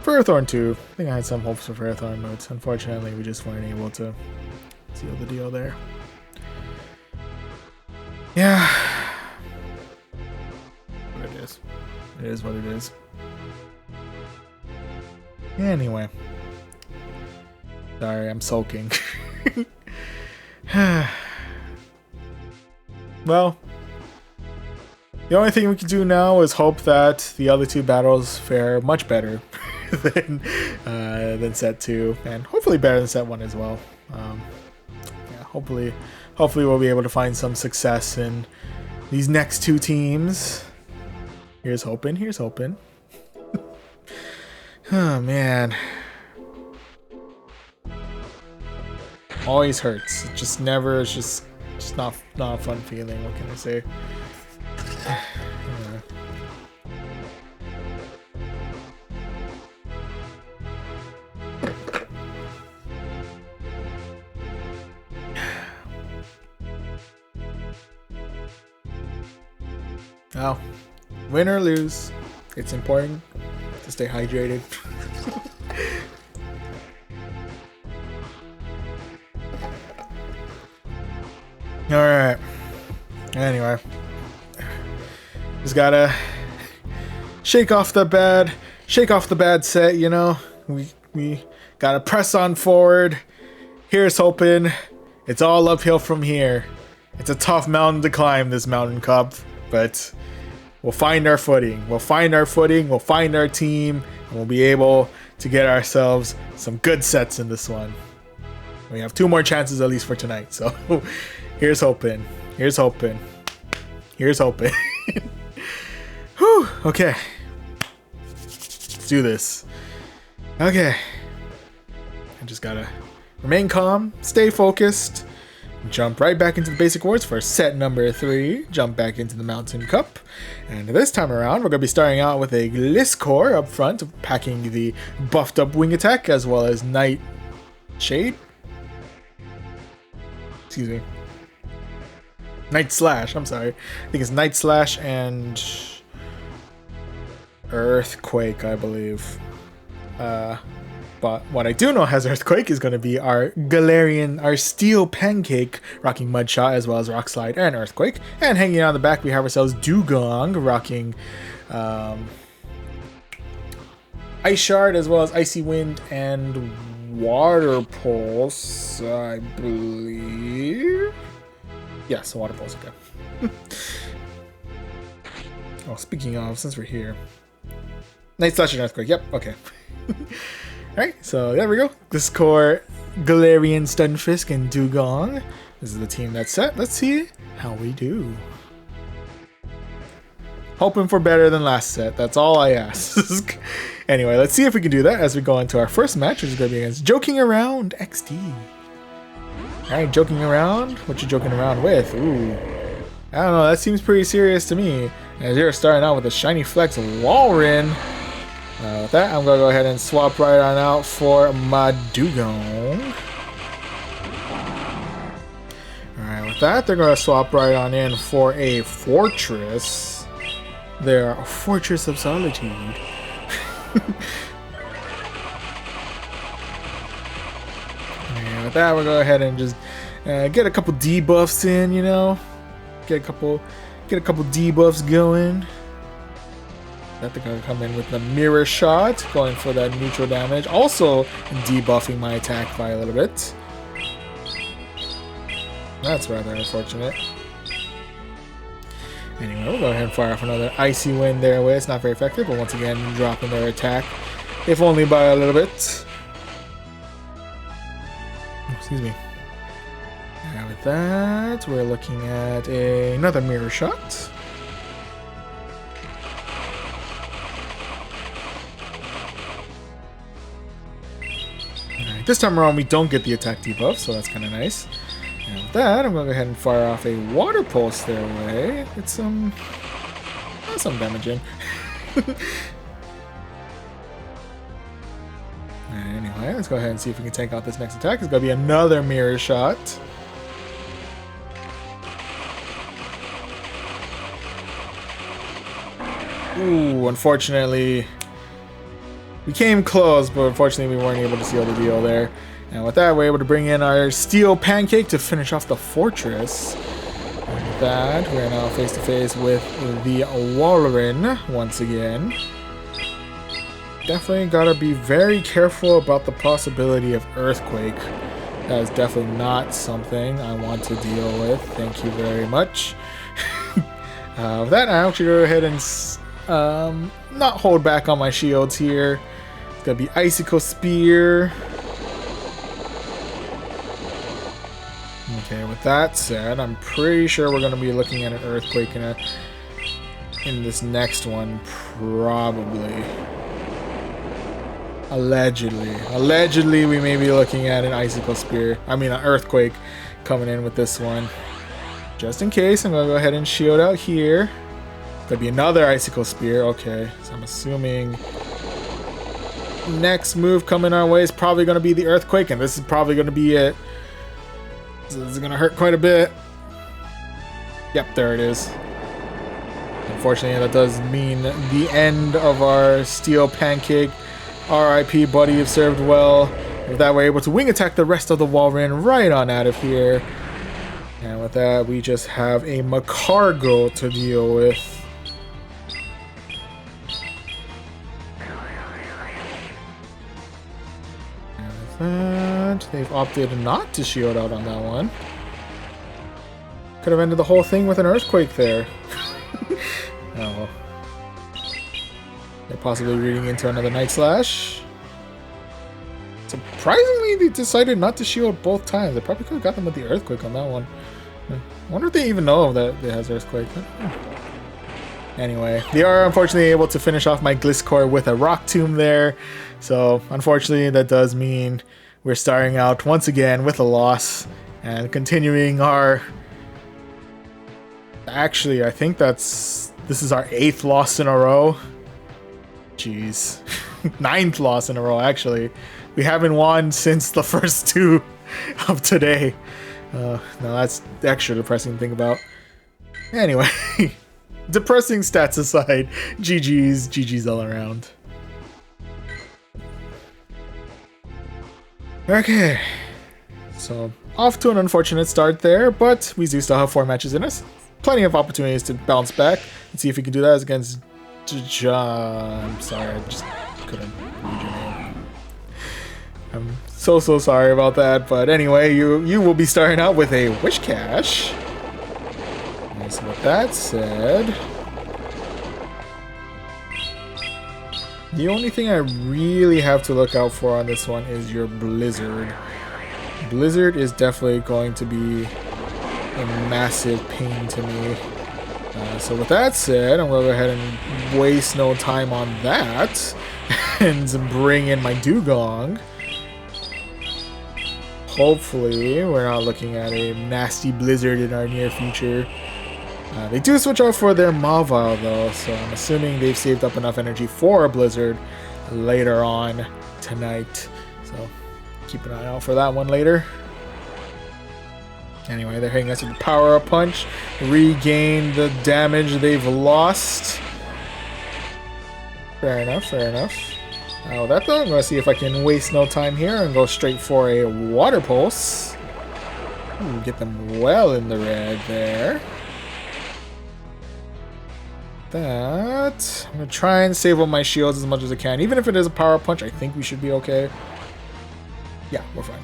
Ferrothorn too. I think I had some hopes for Ferrothorn, but unfortunately we just weren't able to seal the deal there. Yeah. What it is. It is what it is. Anyway. Sorry, I'm sulking. Well, the only thing we can do now is hope that the other two battles fare much better than set 2, and hopefully better than set 1 as well. Yeah, hopefully we'll be able to find some success in these next 2 teams. Here's hoping. Here's hoping. Oh man, always hurts. It just never. It's just not a fun feeling. What can I say? Oh, win or lose, it's important to stay hydrated. Alright. Anyway. Just gotta shake off the bad set, you know? We gotta press on forward. Here's hoping. It's all uphill from here. It's a tough mountain to climb, this Mountain Cup, but we'll find our footing. We'll find our footing, we'll find our team, and we'll be able to get ourselves some good sets in this one. We have 2 more chances at least for tonight, so here's hoping. Here's hoping. Here's hoping. Whew, okay. Let's do this. Okay. I just gotta remain calm, stay focused, jump right back into the basic awards for set number 3, jump back into the Mountain Cup. And this time around, we're going to be starting out with a Gliscor up front, packing the buffed up wing attack, as well as Nightshade. Excuse me. Night Slash, I'm sorry. I think it's Night Slash and Earthquake, I believe. But what I do know has Earthquake is going to be our Galarian, our Steel Pancake, rocking Mudshot, as well as Rock Slide and Earthquake. And hanging on the back, we have ourselves Dugong, rocking Ice Shard, as well as Icy Wind and Water Pulse, I believe. Yes, Water Pulse, okay. Oh, speaking of, since we're here. Night Slash and Earthquake, yep, okay. Alright, so there we go. Gliscor, Galarian, Stunfisk, and Dugong. This is the team that's set. Let's see how we do. Hoping for better than last set. That's all I ask. Anyway, let's see if we can do that as we go into our first match, which is going to be against Joking Around XD. Alright, Joking Around? What you joking around with? Ooh. I don't know, that seems pretty serious to me. As you're starting out with a Shiny Flex Walrein. With that, I'm going to go ahead and swap right on out for my Dugong. Alright, with that, they're going to swap right on in for a Fortress. Their Fortress of Solitude. And with that, we'll go ahead and just get a couple debuffs in, you know? Get a couple debuffs going. I think I'll come in with the Mirror Shot, going for that neutral damage. Also debuffing my attack by a little bit. That's rather unfortunate. Anyway, we'll go ahead and fire off another Icy Wind their way. It's not very effective, but once again, dropping their attack, if only by a little bit. Excuse me. And with that, we're looking at another Mirror Shot. Alright, this time around we don't get the attack debuff, so that's kind of nice. And with that, I'm going to go ahead and fire off a Water Pulse their way. It's some damage in. Anyway, let's go ahead and see if we can take out this next attack. It's going to be another Mirror Shot. Ooh, unfortunately, we came close, but unfortunately we weren't able to seal the deal there. And with that, we're able to bring in our Steel Pancake to finish off the Fortress. And with that, we're now face to face with the Walrein once again. Definitely gotta be very careful about the possibility of Earthquake. That is definitely not something I want to deal with. Thank you very much. With that, I actually go ahead and not hold back on my shields here. It's gonna be Icicle Spear. Okay, with that said, I'm pretty sure we're gonna be looking at an Earthquake in this next one, probably. Allegedly, we may be looking at an Icicle Spear. I mean, an Earthquake coming in with this one. Just in case, I'm gonna go ahead and shield out here. There'll be another Icicle Spear. Okay, so I'm assuming next move coming our way is probably going to be the Earthquake, and this is probably going to be it. So this is going to hurt quite a bit. Yep, there it is. unfortunately, that does mean the end of our Steel Pancake. RIP, buddy, you've served well. With that, we're able to wing attack the rest of the Walrein right on out of here. And with that, we just have a Macargo to deal with. And with that, they've opted not to shield out on that one. Could have ended the whole thing with an earthquake there. Oh well. They're possibly reading into another Night Slash. Surprisingly, they decided not to shield both times. They probably could have got them with the earthquake on that one. I wonder if they even know that it has earthquake. Anyway, they are unfortunately able to finish off my Gliscor with a Rock Tomb there. So unfortunately, that does mean we're starting out once again with a loss and continuing our... Actually, I think this is our 8th loss in a row. Jeez. 9th loss in a row, actually. We haven't won since the first 2 of today. No, that's the extra depressing thing about. Anyway, depressing stats aside, GG's all around. Okay. So, off to an unfortunate start there, but we do still have 4 matches in us. Plenty of opportunities to bounce back and see if we can do that as against John. I'm sorry, I just couldn't read your name. I'm so sorry about that, but anyway, you will be starting out with a Wish Cash. And so with that said, the only thing I really have to look out for on this one is your Blizzard. Blizzard is definitely going to be a massive pain to me. So with that said, I'm going to go ahead and waste no time on that and bring in my Dugong. Hopefully, we're not looking at a nasty Blizzard in our near future. They do switch out for their Mavile though, so I'm assuming they've saved up enough energy for a Blizzard later on tonight. So keep an eye out for that one later. Anyway, they're hitting us with the Power-Up Punch. Regain the damage they've lost. Fair enough, fair enough. Now with that though, I'm going to see if I can waste no time here and go straight for a Water Pulse. Ooh, get them well in the red there. That, I'm going to try and save up my shields as much as I can. Even if it is a Power-Up Punch, I think we should be okay. Yeah, we're fine.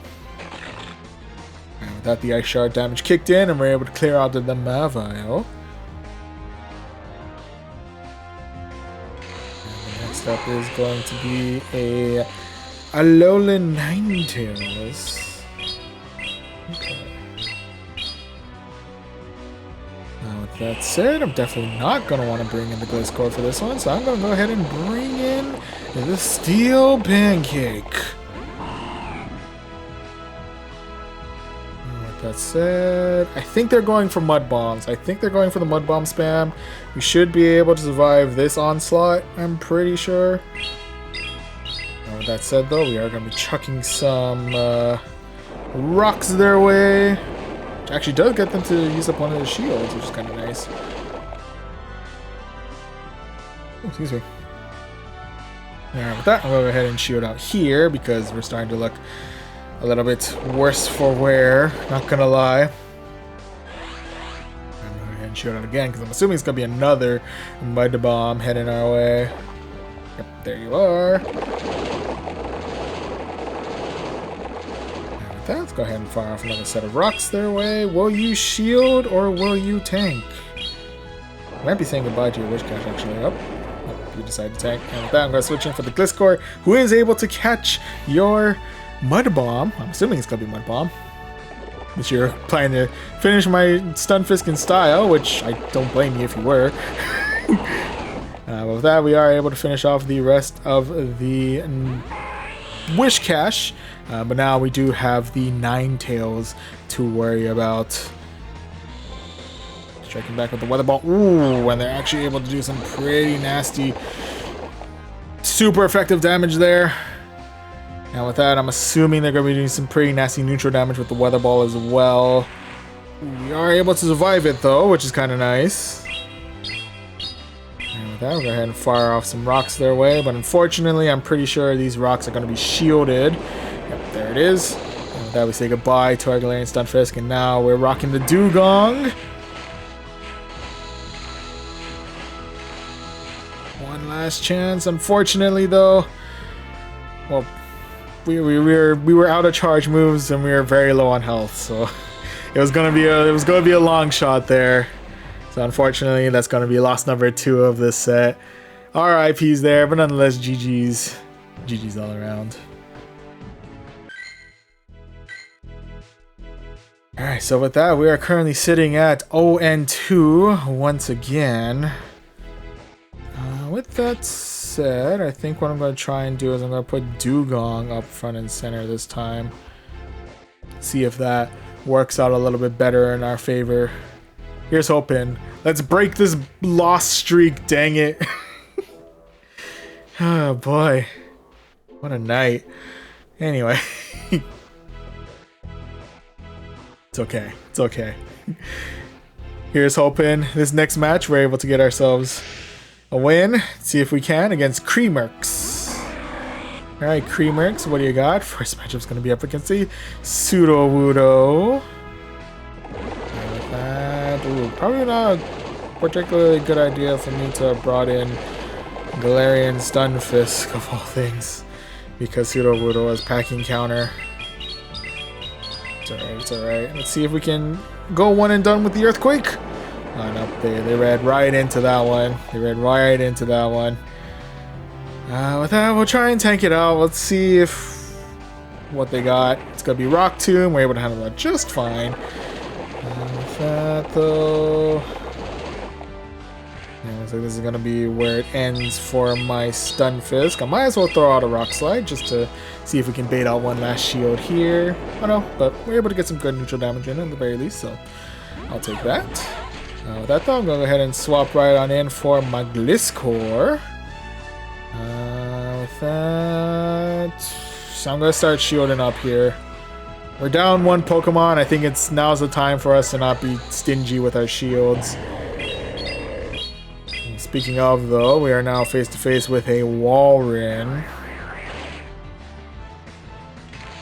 And with that, the Ice Shard damage kicked in, and we're able to clear out the Mavile. And the next up is going to be a Alolan Ninetales. Okay. Now with that said, I'm definitely not going to want to bring in the Gliscor for this one, so I'm going to go ahead and bring in the Steel Pancake. That said, I think they're going for Mud Bombs. I think they're going for the Mud Bomb spam. We should be able to survive this onslaught, I'm pretty sure. With that said, though, we are going to be chucking some rocks their way. Which actually does get them to use up one of the shields, which is kind of nice. Oh, excuse me. Alright, with that, I'll go ahead and shield out here because we're starting to look a little bit worse for wear, not gonna lie. I'm gonna go ahead and shoot it again because I'm assuming it's gonna be another Mud Bomb heading our way. Yep, there you are. And with that, let's go ahead and fire off another set of rocks their way. Will you shield or will you tank? I might be saying goodbye to your Wish Cash actually. Oh, you decided to tank. And with that, I'm gonna switch in for the Gliscor, who is able to catch your Mud Bomb. I'm assuming it's gonna be Mud Bomb. If you're planning to finish my Stunfisk in style, which I don't blame you if you were. With that, we are able to finish off the rest of the Wish Cash. But now we do have the Ninetales to worry about. Striking back with the Weather Ball. Ooh, and they're actually able to do some pretty nasty, super effective damage there. And with that, I'm assuming they're going to be doing some pretty nasty neutral damage with the Weather Ball as well. We are able to survive it though, which is kind of nice. With that, we'll go ahead and fire off some rocks their way, but unfortunately, I'm pretty sure these rocks are going to be shielded. Yep, there it is. And with that, we say goodbye to our Galarian Stunfisk, and now we're rocking the Dugong. One last chance. Unfortunately, though, well, we were out of charge moves, and we were very low on health, so it was gonna be a long shot there. So unfortunately, that's going to be loss number 2 of this set. RIP's there, but nonetheless, GG's. GG's all around. Alright, so with that, we are currently sitting at 0-2 once again. With that said, I think what I'm going to try and do is I'm going to put Dugong up front and center this time. See if that works out a little bit better in our favor. Here's hoping. Let's break this loss streak, dang it. Oh boy. What a night. Anyway. It's okay. It's okay. Here's hoping this next match we're able to get ourselves a win. See if we can against Creamerx. Alright, Creamerx, what do you got? First matchup's going to be up against the Sudowoodo. Ooh, probably not a particularly good idea for me to have brought in Galarian Stunfisk of all things, because Sudowoodo has packing counter. It's alright, it's alright. Let's see if we can go one and done with the Earthquake. Oh no, they read right into that one. They read right into that one. With that, we'll try and tank it out. Let's see if what they got. It's gonna be Rock Tomb. We're able to handle that just fine. With that though, yeah, looks like this is gonna be where it ends for my Stunfisk. I might as well throw out a Rock Slide just to see if we can bait out one last shield here. Oh no, but we're able to get some good neutral damage in at the very least, so I'll take that. With that though, I'm gonna go ahead and swap right on in for my Gliscor. With that, so I'm gonna start shielding up here. We're down one Pokemon. I think now's the time for us to not be stingy with our shields. And speaking of, though, we are now face to face with a Walrein.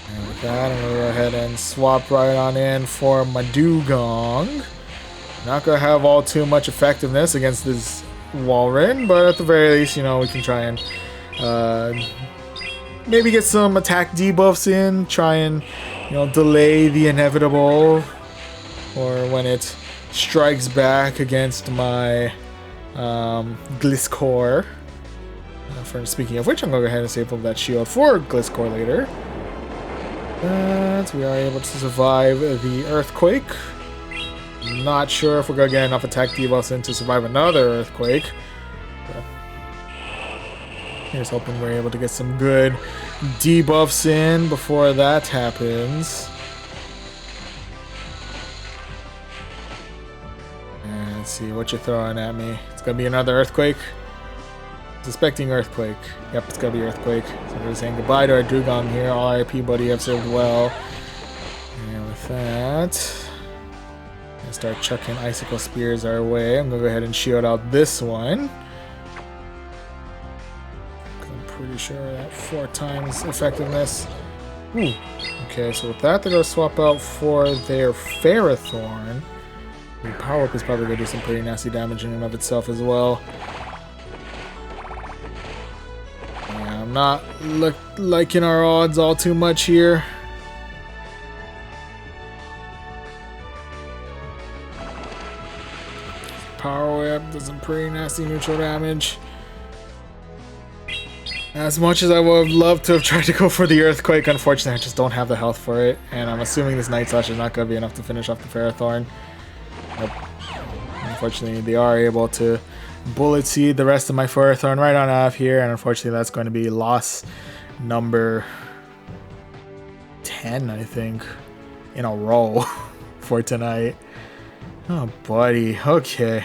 And with that, I'm gonna go ahead and swap right on in for my Dugong. Not gonna have all too much effectiveness against this Walrein, but at the very least, you know, we can try and maybe get some attack debuffs in, try and, you know, delay the inevitable, or when it strikes back against my Gliscor. Speaking of which, I'm going to go ahead and save up that shield for Gliscor later. But we are able to survive the Earthquake. Not sure if we're going to get enough attack debuffs in to survive another Earthquake. But here's hoping we're able to get some good debuffs in before that happens. And let's see what you're throwing at me. It's gonna be another Earthquake. Suspecting Earthquake. Yep, it's gonna be Earthquake. So we're saying goodbye to our Dugong here. All RIP, buddy, have served well. And with that, I'm gonna start chucking Icicle Spears our way. I'm gonna go ahead and shield out this one. Pretty sure that 4 times effectiveness. Ooh. Okay, so with that, they're going to swap out for their Ferrothorn. The Power Up is probably going to do some pretty nasty damage in and of itself as well. Yeah, I'm not liking our odds all too much here. Power Whip does some pretty nasty neutral damage. As much as I would have loved to have tried to go for the Earthquake, unfortunately I just don't have the health for it, and I'm assuming this Night Slash is not going to be enough to finish off the Ferrothorn. Nope. Unfortunately, they are able to Bullet Seed the rest of my Ferrothorn right on out of here, and unfortunately that's going to be loss number 10, I think, in a row for tonight. Oh, buddy. Okay.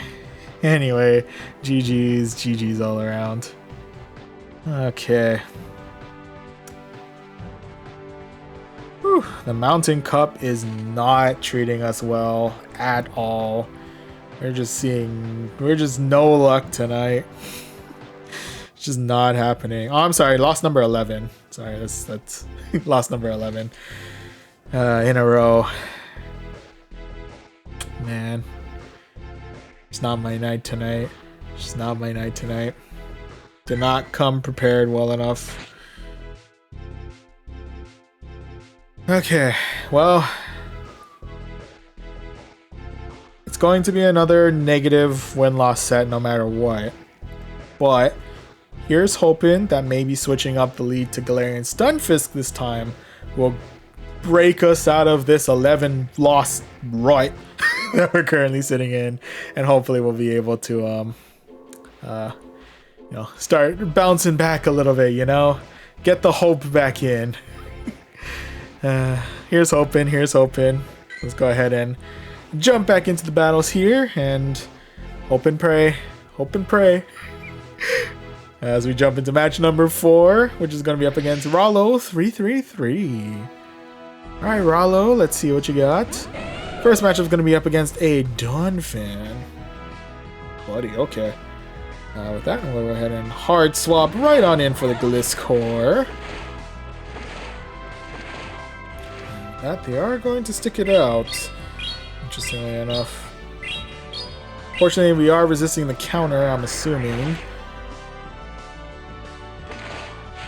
Anyway, GG's all around. Okay. Whew. The Mountain Cup is not treating us well at all. We're just no luck tonight. It's just not happening. Oh, I'm sorry, loss number 11. Sorry, that's loss number 11 in a row. Man, it's not my night tonight. It's not my night tonight. Did not come prepared well enough. Okay, well, it's going to be another negative win-loss set no matter what. But here's hoping that maybe switching up the lead to Galarian Stunfisk this time will break us out of this 11-loss rut that we're currently sitting in, and hopefully we'll be able to start bouncing back a little bit, get the hope back in. Here's hoping. Let's go ahead and jump back into the battles here and hope and pray. As we jump into match number 4, which is going to be up against Rollo 333. Alright, Rollo, let's see what you got. First matchup is going to be up against a Donphan. Buddy, okay. With that, we'll go ahead and hard swap right on in for the Gliscor. That they are going to stick it out, interestingly enough. Fortunately, we are resisting the counter, I'm assuming.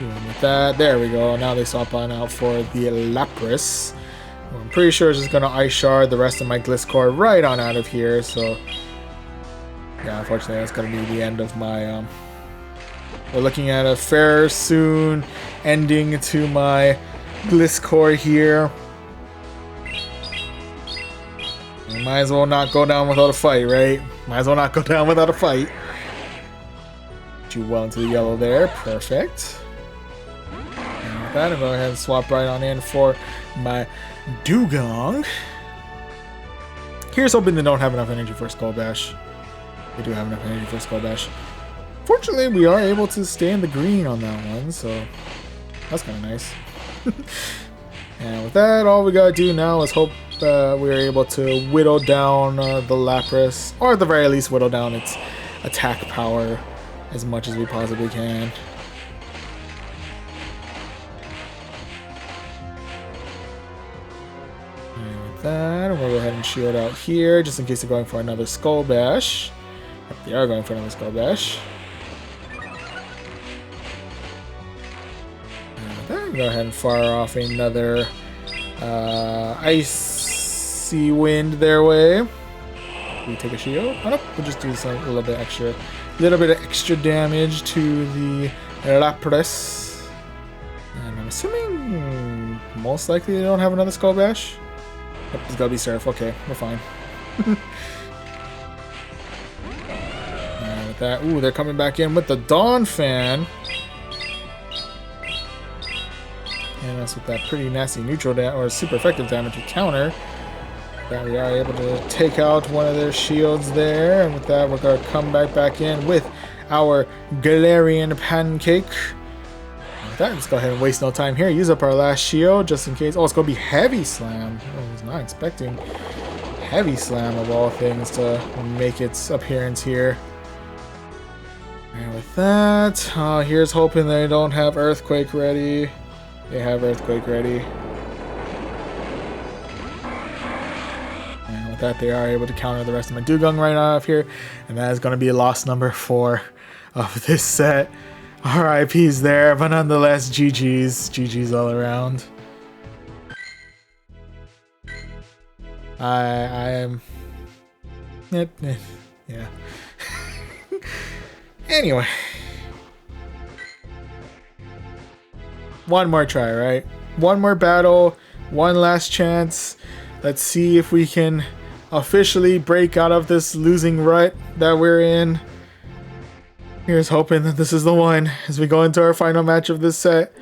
With that, there we go. Now they swap on out for the Lapras. I'm pretty sure it's just going to Ice Shard the rest of my Gliscor right on out of here, so yeah, unfortunately that's going to be the end of my we're looking at a fair soon ending to my Gliscor here. Might as well not go down without a fight, right? Do well into the yellow there. Perfect. And with that, I'll go ahead and swap right on in for my Dugong. Here's hoping they don't have enough energy for Skull Bash. They do have enough energy for Skull Bash. Fortunately, we are able to stay in the green on that one, so that's kind of nice. And with that, all we gotta do now is hope we are able to whittle down the Lapras, or at the very least whittle down its attack power as much as we possibly can. And with that, we'll go ahead and shield out here just in case they're going for another Skull Bash. Yep, they are going for another Skull Bash. And with that, go ahead and fire off another Icy Wind their way. We take a shield. Oh, no, we'll just do some, a little bit of extra damage to the Lapras. And I'm assuming most likely they don't have another Skull Bash. Yep, it's gotta be Surf. Okay, we're fine. And with that, ooh, they're coming back in with the Donphan. And that's with that pretty nasty neutral or super effective damage to counter. That we are able to take out one of their shields there. And with that, we're going to come back in with our Galarian Pancake. And with that, let's go ahead and waste no time here. Use up our last shield just in case. Oh, it's going to be Heavy Slam. I was not expecting Heavy Slam of all things to make its appearance here. And with that, here's hoping they don't have Earthquake ready. They have Earthquake ready. And with that, they are able to counter the rest of my Dugong right off here. And that is going to be loss number 4 of this set. RIP's there, but nonetheless, GG's. GG's all around. I am... Yeah. Anyway. One more try, right? One more battle, one last chance. Let's see if we can officially break out of this losing rut that we're in. Here's hoping that this is the one as we go into our final match of this set,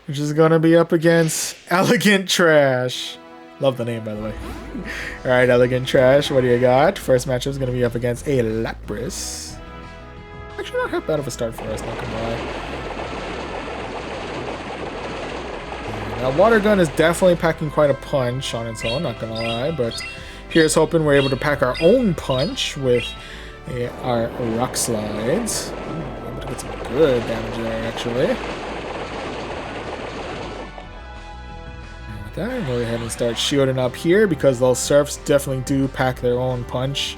which is going to be up against Elegant Trash. Love the name, by the way. Alright, Elegant Trash, what do you got? First matchup is going to be up against a Lapras. Actually, not half bad of a start for us, not gonna lie. Now, Water Gun is definitely packing quite a punch on its own, not gonna lie, but Here's hoping we're able to pack our own punch with our rock slides. Ooh, able to get some good damage there, actually. And with that, go ahead and start shielding up here because those surfs definitely do pack their own punch.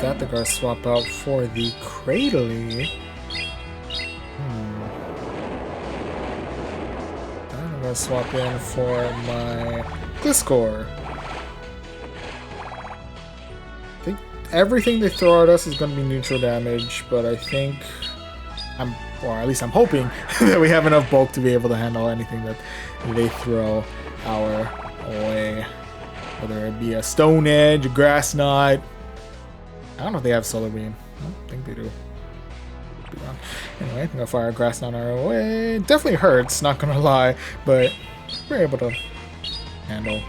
That they're gonna swap out for the Cradley. I'm gonna swap in for my Gliscor. I think everything they throw at us is gonna be neutral damage, but I think or at least I'm hoping that we have enough bulk to be able to handle anything that they throw our way. Whether it be a Stone Edge, a Grass Knot. I don't know if they have Solar Beam. I don't think they do. Could be wrong. Anyway, I'm gonna fire a Grass Knot our way. Definitely hurts, not gonna lie, but we're able to handle.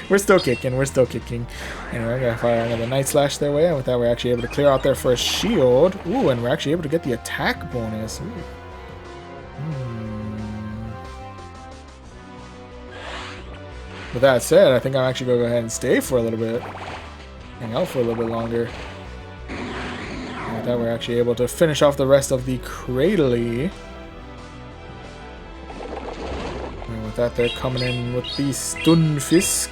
We're still kicking, we're still kicking. Anyway, I'm gonna fire another Night Slash their way, and with that we're actually able to clear out their first shield. Ooh, and we're actually able to get the attack bonus. Ooh. With that said, I think I'm actually gonna go ahead and stay for a little bit. Hang out for a little bit longer. And with that, we're actually able to finish off the rest of the Cradley. And with that, they're coming in with the Stunfisk.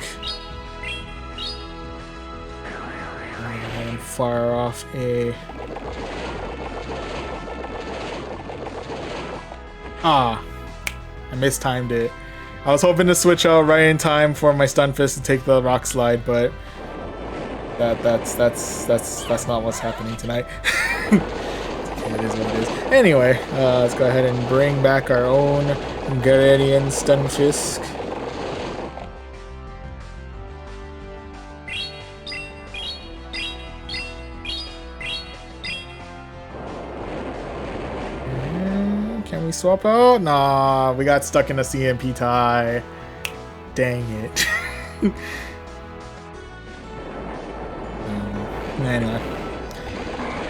And fire off a... I mistimed it. I was hoping to switch out right in time for my Stunfisk to take the Rock Slide, but... That's not what's happening tonight. Okay, it is what it is. Anyway, let's go ahead and bring back our own Garedian Stunfisk. Can we swap out? Nah, we got stuck in a CMP tie. Dang it. Anyway.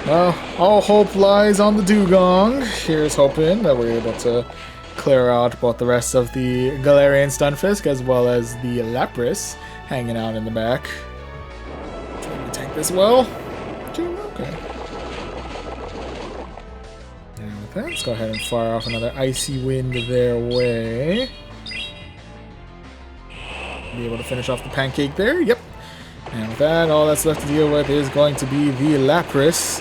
Well, all hope lies on the Dugong. Here's hoping that we're able to clear out both the rest of the Galarian Stunfisk as well as the Lapras hanging out in the back. Trying to tank this well. Okay. And with that, let's go ahead and fire off another Icy Wind their way. Be able to finish off the Pancake there. Yep. And with that, all that's left to deal with is going to be the Lapras,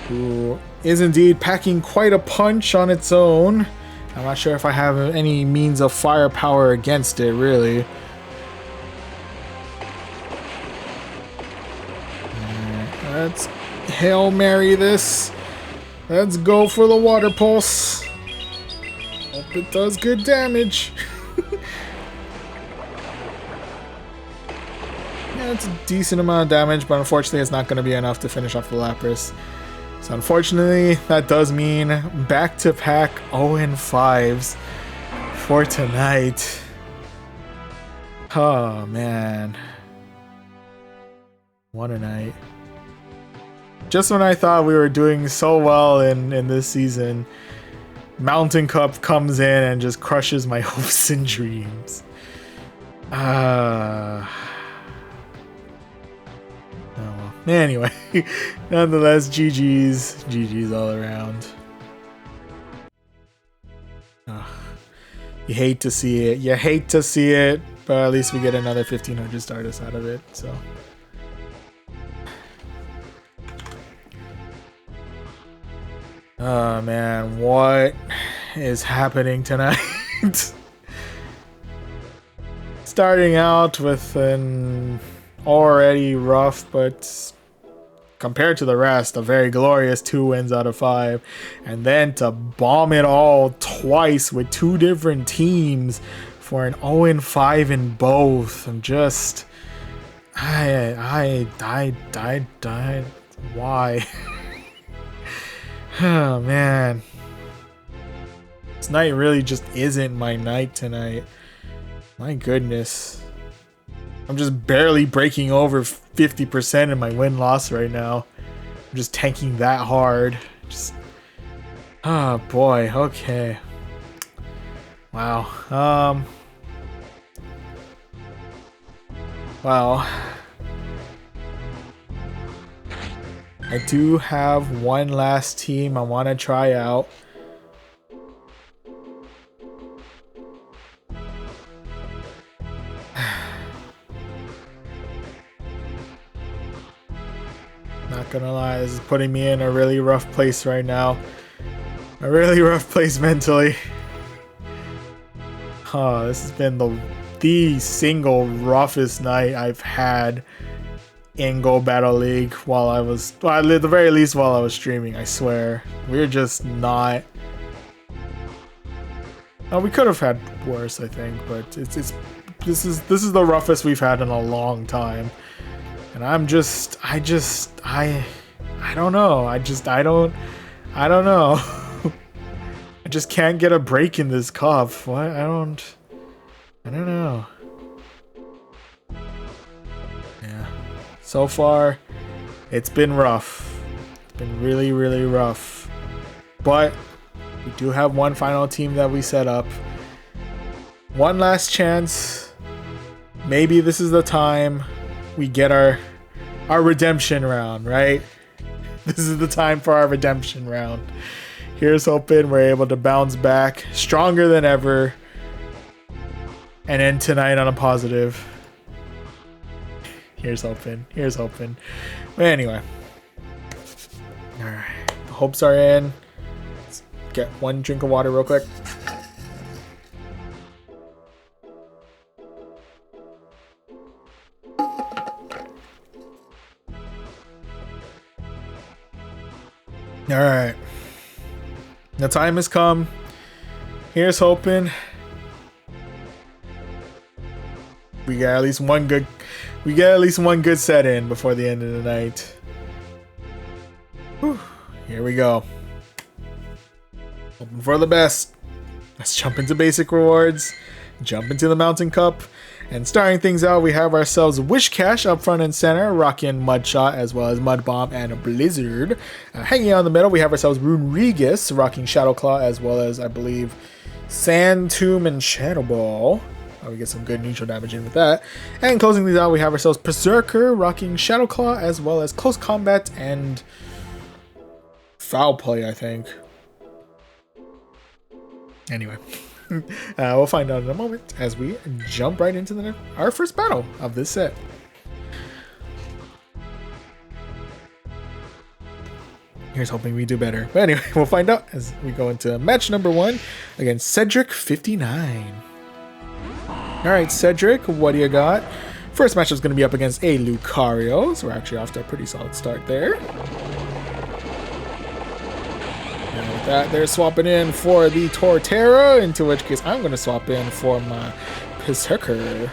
who is indeed packing quite a punch on its own. I'm not sure if I have any means of firepower against it, really. Let's Hail Mary this. Let's go for the Water Pulse. Hope it does good damage. It's a decent amount of damage, but unfortunately it's not going to be enough to finish off the Lapras. So unfortunately, that does mean back-to-back 0-5s for tonight. Oh, man. What a night. Just when I thought we were doing so well in this season, Mountain Cup comes in and just crushes my hopes and dreams. Anyway, nonetheless, GG's all around. You hate to see it. You hate to see it, but at least we get another 1500 Stardust out of it, so. Oh man, what is happening tonight? Starting out with an already rough, but compared to the rest, a very glorious 2 wins out of 5, and then to bomb it all twice with 2 different teams for an 0-5 in both. I'm just, I died. Why? Oh man, this night really just isn't my night tonight. My goodness. I'm just barely breaking over 50% in my win-loss right now. I'm just tanking that hard. Just... oh boy, okay. Wow. Well, I do have one last team I want to try out. Not gonna lie, this is putting me in a really rough place right now. A really rough place mentally. This has been the single roughest night I've had in Go Battle League while I was, well, at the very least while I was streaming, I swear. We're just not... Oh, we could have had worse, I think, but this is the roughest we've had in a long time. And I don't know. I don't know. I just can't get a break in this cup. What? I don't know. Yeah. So far, it's been rough. It's been really, really rough. But we do have one final team that we set up. One last chance. Maybe this is the time we get our redemption round, right? This is the time for our redemption round. Here's hoping we're able to bounce back stronger than ever and end tonight on a positive. Here's hoping. Here's hoping. But anyway. Alright. The hopes are in. Let's get one drink of water real quick. Alright. The time has come. Here's hoping we get at least one good set in before the end of the night. Whew. Here we go. Hoping for the best. Let's jump into basic rewards. Jump into the Mountain Cup. And starting things out, we have ourselves Wish Cash up front and center, rocking Mudshot as well as Mud Bomb and a Blizzard. Hanging out in the middle, we have ourselves Runerigus, rocking Shadow Claw as well as, I believe, Sand Tomb and Shadow Ball. We get some good neutral damage in with that. And closing these out, we have ourselves Berserker, rocking Shadow Claw as well as Close Combat and Foul Play, I think. Anyway. We'll find out in a moment as we jump right into our first battle of this set. Here's hoping we do better. But anyway, we'll find out as we go into match number 1 against Cedric 59. Alright, Cedric, what do you got? First match is going to be up against a Lucario, so we're actually off to a pretty solid start there. And with that, they're swapping in for the Torterra, into which case I'm going to swap in for my Berserker.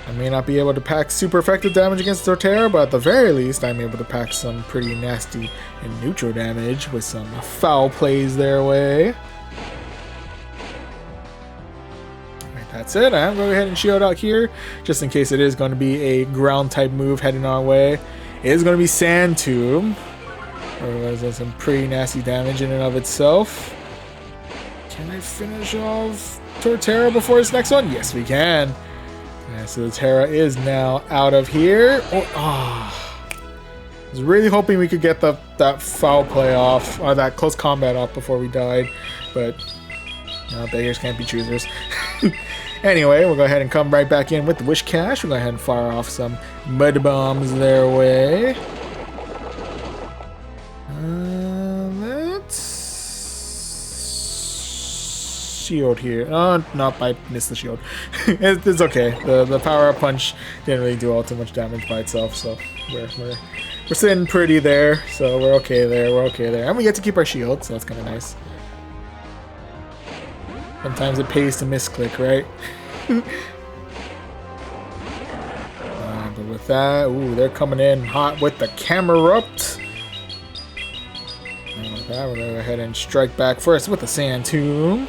I may not be able to pack super effective damage against Torterra, but at the very least I'm able to pack some pretty nasty and neutral damage with some foul plays their way. Alright, that's it. I'm going to go ahead and shield out here, just in case it is going to be a ground type move heading our way. It is going to be Sand Tomb. Otherwise, that's some pretty nasty damage in and of itself. Can I finish off Torterra before this next one? Yes, we can. Yeah, so the Terra is now out of here. I was really hoping we could get that foul play off, or that close combat off before we died, but beggars can't be choosers. Anyway, we'll go ahead and come right back in with the Wish Cash. We'll go ahead and fire off some Mud Bombs their way. Let's shield here. Oh, nope, I missed the shield. It's okay. The power-up punch didn't really do all too much damage by itself, so we're sitting pretty there. So we're okay there. We're okay there, and we get to keep our shield, so that's kind of nice. Sometimes it pays to misclick, right? But with that, ooh, they're coming in hot with the Camerupt. And with that, we're gonna go ahead and strike back first with the Sand Tomb.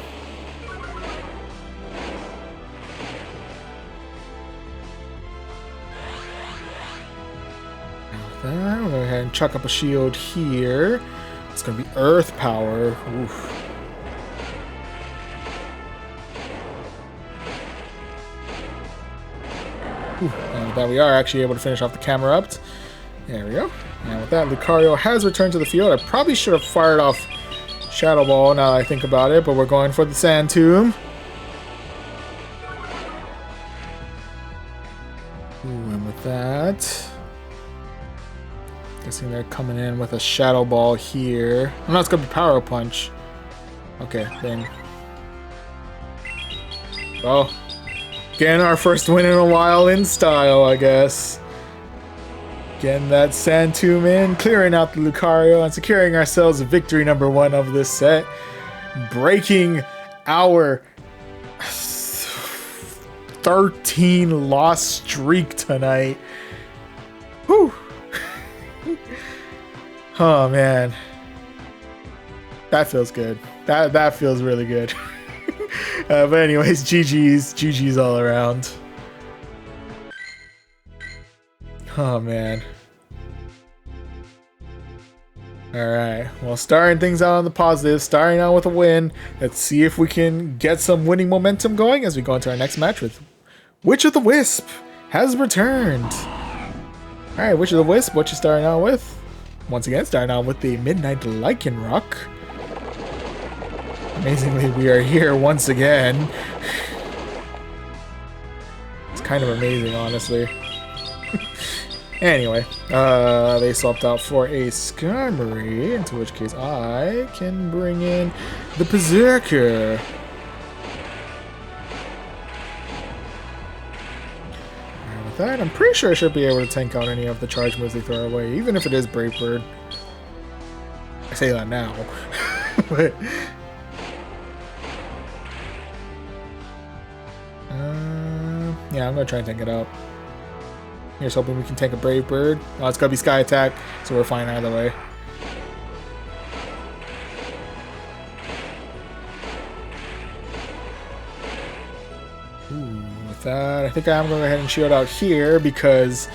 We're gonna go ahead and chuck up a shield here. It's gonna be Earth Power. Oof. And with that, we are actually able to finish off the camera up. There we go. And with that, Lucario has returned to the field. I probably should have fired off Shadow Ball now that I think about it, but we're going for the Sand Tomb. Ooh, and with that, guessing they're coming in with a Shadow Ball here. Oh, no, it's going to be Power Punch. Okay, then. Well, getting our first win in a while in style, I guess. Getting that Sand Tomb in, clearing out the Lucario, and securing ourselves victory number 1 of this set. Breaking our 13 loss streak tonight. Whew. Oh man. That feels good. That feels really good. But anyways, GG's all around. Oh man. Alright, well, starting things out on the positive, starting out with a win. Let's see if we can get some winning momentum going as we go into our next match with Witch of the Wisp has returned. Alright, Witch of the Wisp, what you starting out with? Once again, starting out with the Midnight Lycanroc. Amazingly, we are here once again. It's kind of amazing, honestly. Anyway, they swapped out for a Skarmory, into which case I can bring in the Berserker. And with that, I'm pretty sure I should be able to tank out any of the charge moves they throw away, even if it is Brave Bird. I say that now. But yeah, I'm gonna try and tank it out. Here's hoping we can take a Brave Bird. Oh, it's gonna be Sky Attack, so we're fine either way. Ooh, with that, I think I'm gonna go ahead and shield out here because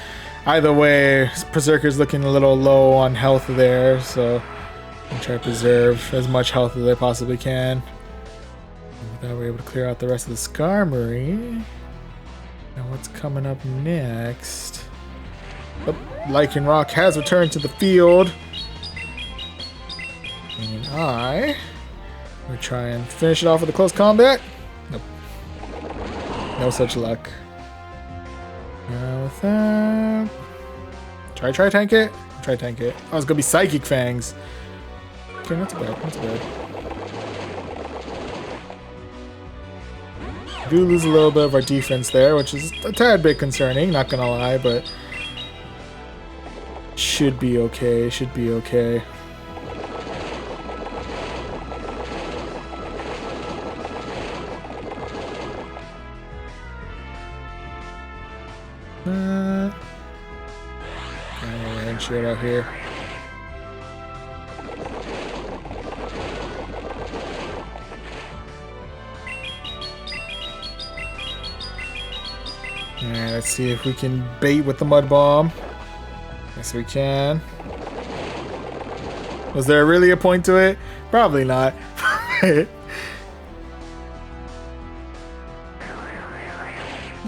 either way, Berserker's looking a little low on health there, so I'm trying to preserve as much health as I possibly can. And with that, we're able to clear out the rest of the Skarmory. Now what's coming up next? Oh, Lycanroc has returned to the field. And we'll try and finish it off with a close combat. Nope. No such luck. Now with that, try tank it. Try tank it. Oh, it's gonna be Psychic Fangs. Okay, not too bad. Not too bad. Do lose a little bit of our defense there, which is a tad bit concerning, not gonna lie, but should be okay, should be okay. And straight out here. Alright, let's see if we can bait with the Mud Bomb. Yes, we can. Was there really a point to it? Probably not. You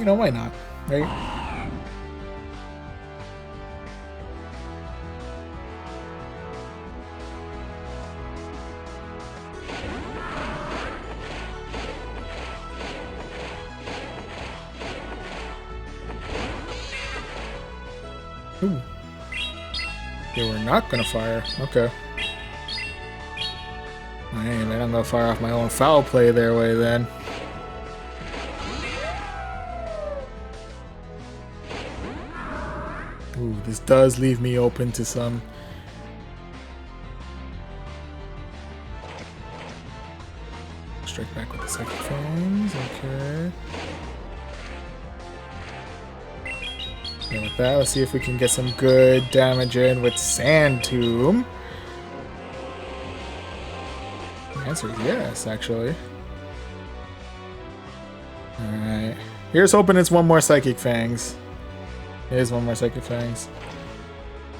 know, why not, right? Ooh. They were not gonna fire. Okay. Hey, man, I'm gonna fire off my own foul play their way then. Ooh, this does leave me open to some. Strike back with the Psychic Fangs. Okay. And with that, let's see if we can get some good damage in with Sand Tomb. The answer is yes, actually. Alright. Here's hoping it's one more Psychic Fangs. It is one more Psychic Fangs.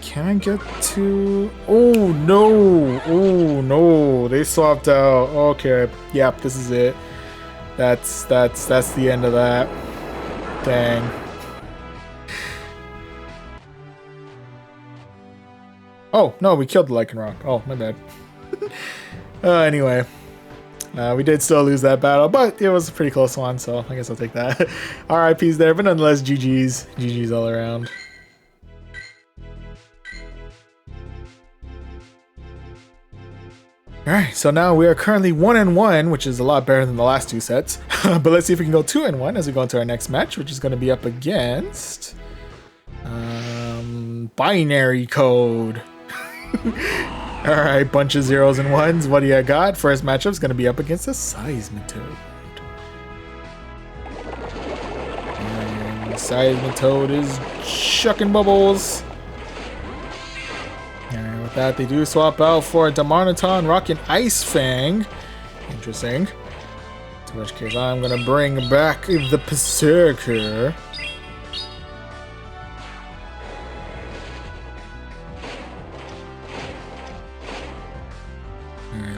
Can I get to... Oh, no! Oh, no! They swapped out. Okay. Yep, this is it. That's the end of that. Dang. Oh, no, we killed the Lycanroc. Oh, my bad. Anyway. We did still lose that battle, but it was a pretty close one, so I guess I'll take that. RIPs there, but nonetheless, GG's. GG's all around. Alright, so now we are currently 1-1, which is a lot better than the last two sets. But let's see if we can go 2-1 as we go into our next match, which is going to be up against... binary code. Alright, bunch of zeros and ones. What do you got? First matchup is going to be up against a Seismitoad. And Seismitoad is chucking bubbles. And with that, they do swap out for a Darmanitan rocking Ice Fang. Interesting. In which case, I'm going to bring back the Berserker.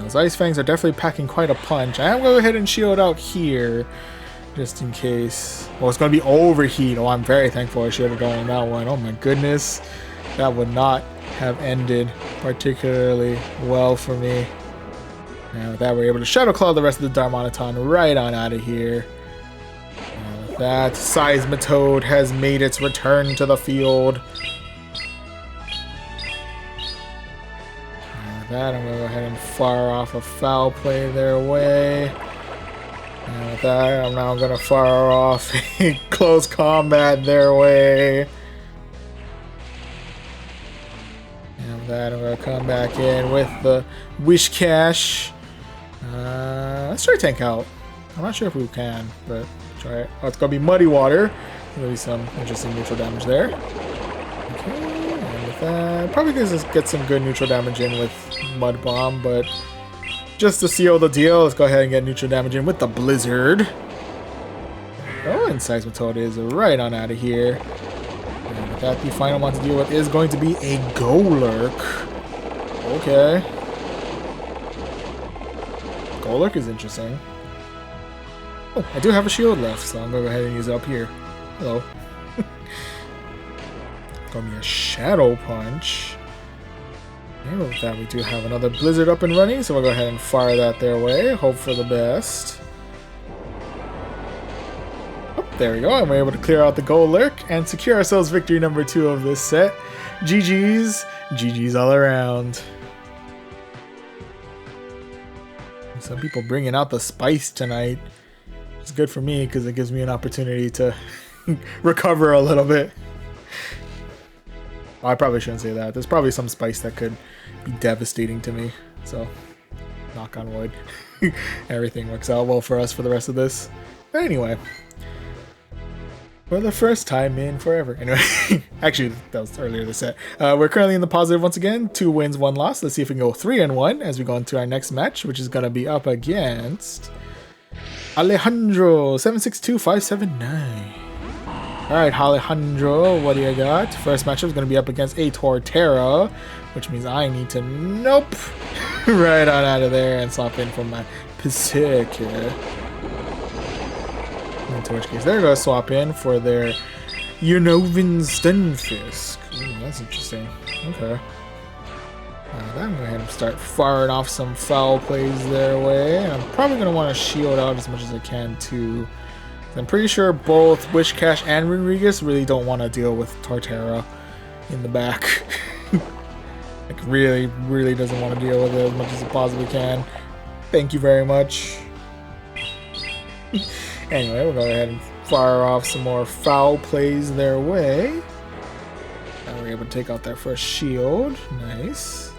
Those Ice Fangs are definitely packing quite a punch. I'm going to go ahead and shield out here, just in case. Well, it's going to be overheat. Oh, I'm very thankful I shielded out on that one. Oh my goodness. That would not have ended particularly well for me. And with that, we're able to Shadow Claw the rest of the Darmanitan right on out of here. And with that, Seismitoad has made its return to the field. That, I'm going to go ahead and fire off a foul play their way. And with that, I'm now going to fire off a close combat their way. And with that, I'm going to come back in with the Wish Cash. Let's try Tank out. I'm not sure if we can, but try it. Oh, it's going to be Muddy Water. There'll be some interesting neutral damage there. Probably gonna just get some good neutral damage in with Mud Bomb, but just to seal the deal, let's go ahead and get neutral damage in with the Blizzard. Oh, and Seismitoad is right on out of here. And with that, the final one to deal with is going to be a Golurk. Okay. Golurk is interesting. Oh, I do have a shield left, so I'm gonna go ahead and use it up here. Hello. Gonna be a Shadow Punch. And with that, we do have another Blizzard up and running, so we'll go ahead and fire that their way. Hope for the best. Oh, there we go, and we're able to clear out the Golurk and secure ourselves victory number 2 of this set. GG's. GG's all around. Some people bringing out the spice tonight. It's good for me because it gives me an opportunity to recover a little bit. I probably shouldn't say that. There's probably some spice that could be devastating to me. So, knock on wood. Everything works out well for us for the rest of this. But anyway. For the first time in forever. Anyway, actually, that was earlier this set. We're currently in the positive once again. 2 wins, 1 loss. Let's see if we can go 3-1 as we go into our next match, which is going to be up against Alejandro 762579. Alright, Alejandro, what do you got? First matchup is going to be up against a Torterra, which means I need to nope right on out of there and swap in for my Berserker. Into which case they're going to swap in for their Unnovan Stunfisk. Ooh, that's interesting. Okay. I'm going to go ahead and start firing off some foul plays their way. And I'm probably going to want to shield out as much as I can too. I'm pretty sure both Wishcash and Runerigus really don't want to deal with Torterra in the back. Like, really doesn't want to deal with it as much as it possibly can. Thank you very much. Anyway, we'll go ahead and fire off some more foul plays their way. And we're able to take out their first shield. Nice.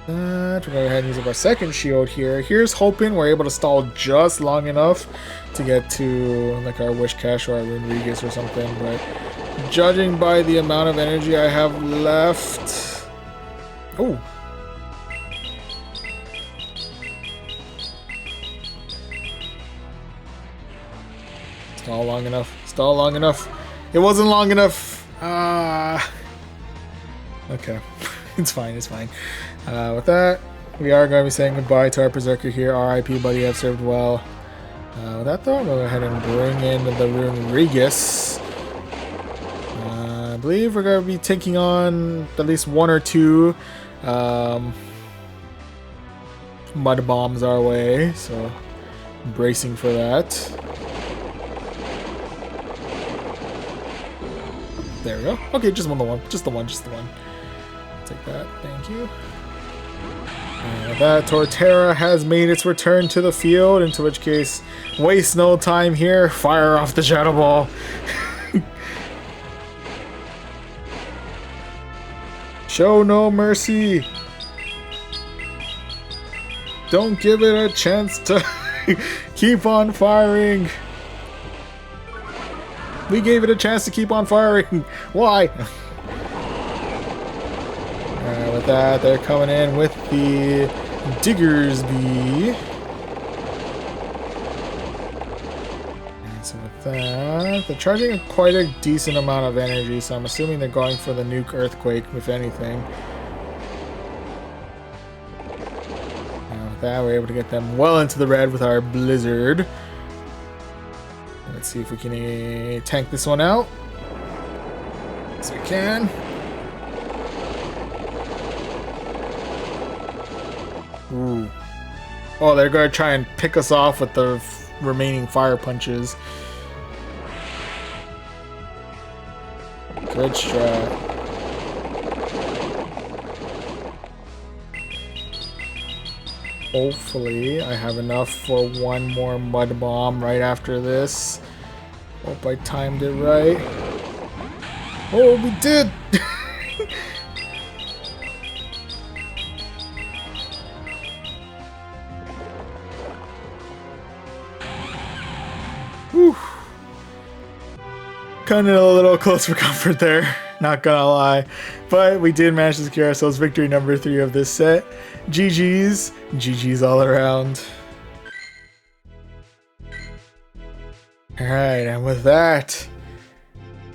We'll go ahead and use up our second shield here. Here's hoping we're able to stall just long enough to get to like our Wishcash or our Runerigus or something, but judging by the amount of energy I have left... Oh! Stall long enough. Stall long enough. It wasn't long enough. Okay. It's fine, it's fine. With that, we are going to be saying goodbye to our Berserker here. RIP, buddy, have served well. With that, though, I'm going to go ahead and bring in the Runerigus. I believe we're going to be taking on at least one or two mud bombs our way, so bracing for that. There we go. Okay, just the one. Take that, thank you. And with that, Torterra has made its return to the field, into which case, waste no time here, fire off the Shadow Ball. Show no mercy. Don't give it a chance to keep on firing. We gave it a chance to keep on firing. Why? Alright, with that, they're coming in with the Diggersby. And so with that, they're charging quite a decent amount of energy, so I'm assuming they're going for the nuke earthquake, if anything. And with that, we're able to get them well into the red with our blizzard. Let's see if we can tank this one out. Yes, we can. Ooh. Oh, they're going to try and pick us off with the remaining fire punches. Good strat. Hopefully, I have enough for one more mud bomb right after this. Hope I timed it right. Oh, we did! Whew. Kind of a little close for comfort there, not gonna lie. But we did manage to secure ourselves victory number 3 of this set. GG's. GG's all around. Alright, and with that,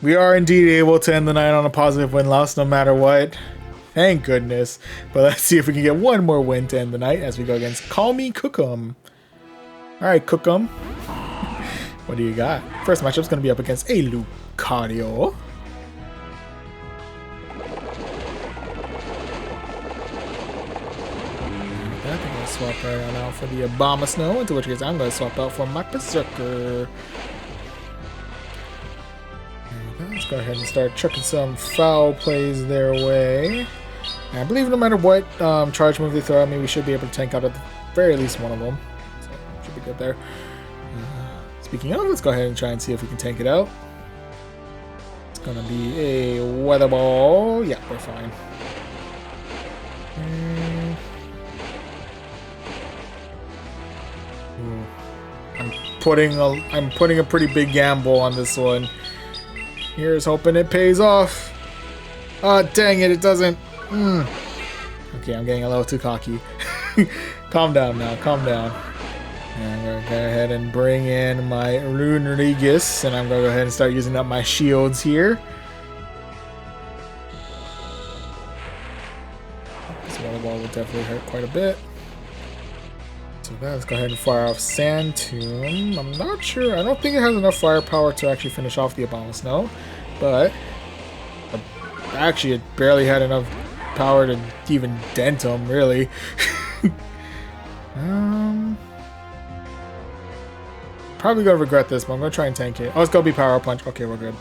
we are indeed able to end the night on a positive win-loss no matter what. Thank goodness. But let's see if we can get one more win to end the night as we go against Call Me Cookum. Alright, Cookum. What do you got? First matchup's going to be up against a Lucario. I think I'll swap right on out for the Obama Snow, into which case I'm going to swap out for my Berserker. Let's go ahead and start chucking some foul plays their way. And I believe no matter what charge move they throw at me, we should be able to tank out at the very least one of them. So, should be good there. Speaking of, let's go ahead and try and see if we can tank it out. It's going to be a Weather Ball. Yeah, we're fine. I'm putting a pretty big gamble on this one. Here's hoping it pays off. Oh, dang it, it doesn't. Okay, I'm getting a little too cocky. Calm down now, calm down. And I'm going to go ahead and bring in my Runerigus, and I'm going to go ahead and start using up my shields here. This Weather Ball will definitely hurt quite a bit. So let's go ahead and fire off Sand Tomb. I'm not sure. I don't think it has enough firepower to actually finish off the Obama Snow, but actually it barely had enough power to even dent him, really. Probably gonna regret this, but I'm gonna try and tank it. Oh, it's gonna be Power Punch. Okay, we're good.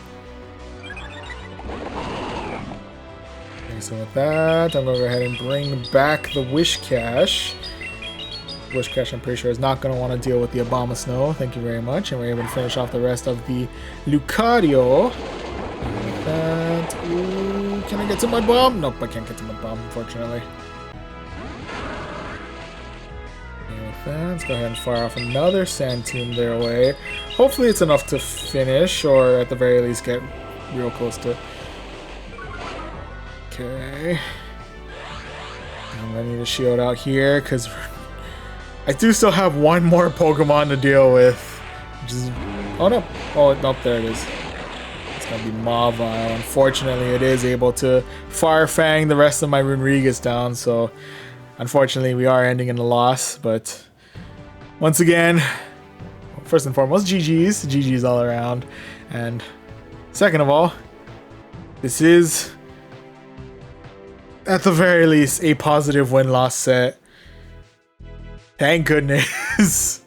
Okay, so with that, I'm gonna go ahead and bring back the Wish Cache. Wish Cache, I'm pretty sure, is not going to want to deal with the Obama Snow. Thank you very much. And we're able to finish off the rest of the Lucario. And with that, ooh, can I get to my bomb? Nope, I can't get to my bomb, unfortunately. And with that, let's go ahead and fire off another Sand Tomb their way. Hopefully it's enough to finish, or at the very least get real close to... Okay. I'm going to need a shield out here, because... I do still have one more Pokemon to deal with, which is... Oh, no. Oh, nope, there it is. It's going to be Mawile. Unfortunately, it is able to Fire Fang the rest of my Runerigus down, so... Unfortunately, we are ending in a loss, but... Once again, first and foremost, GG's. GG's all around. And second of all, This is, at the very least, a positive win-loss set. Thank goodness.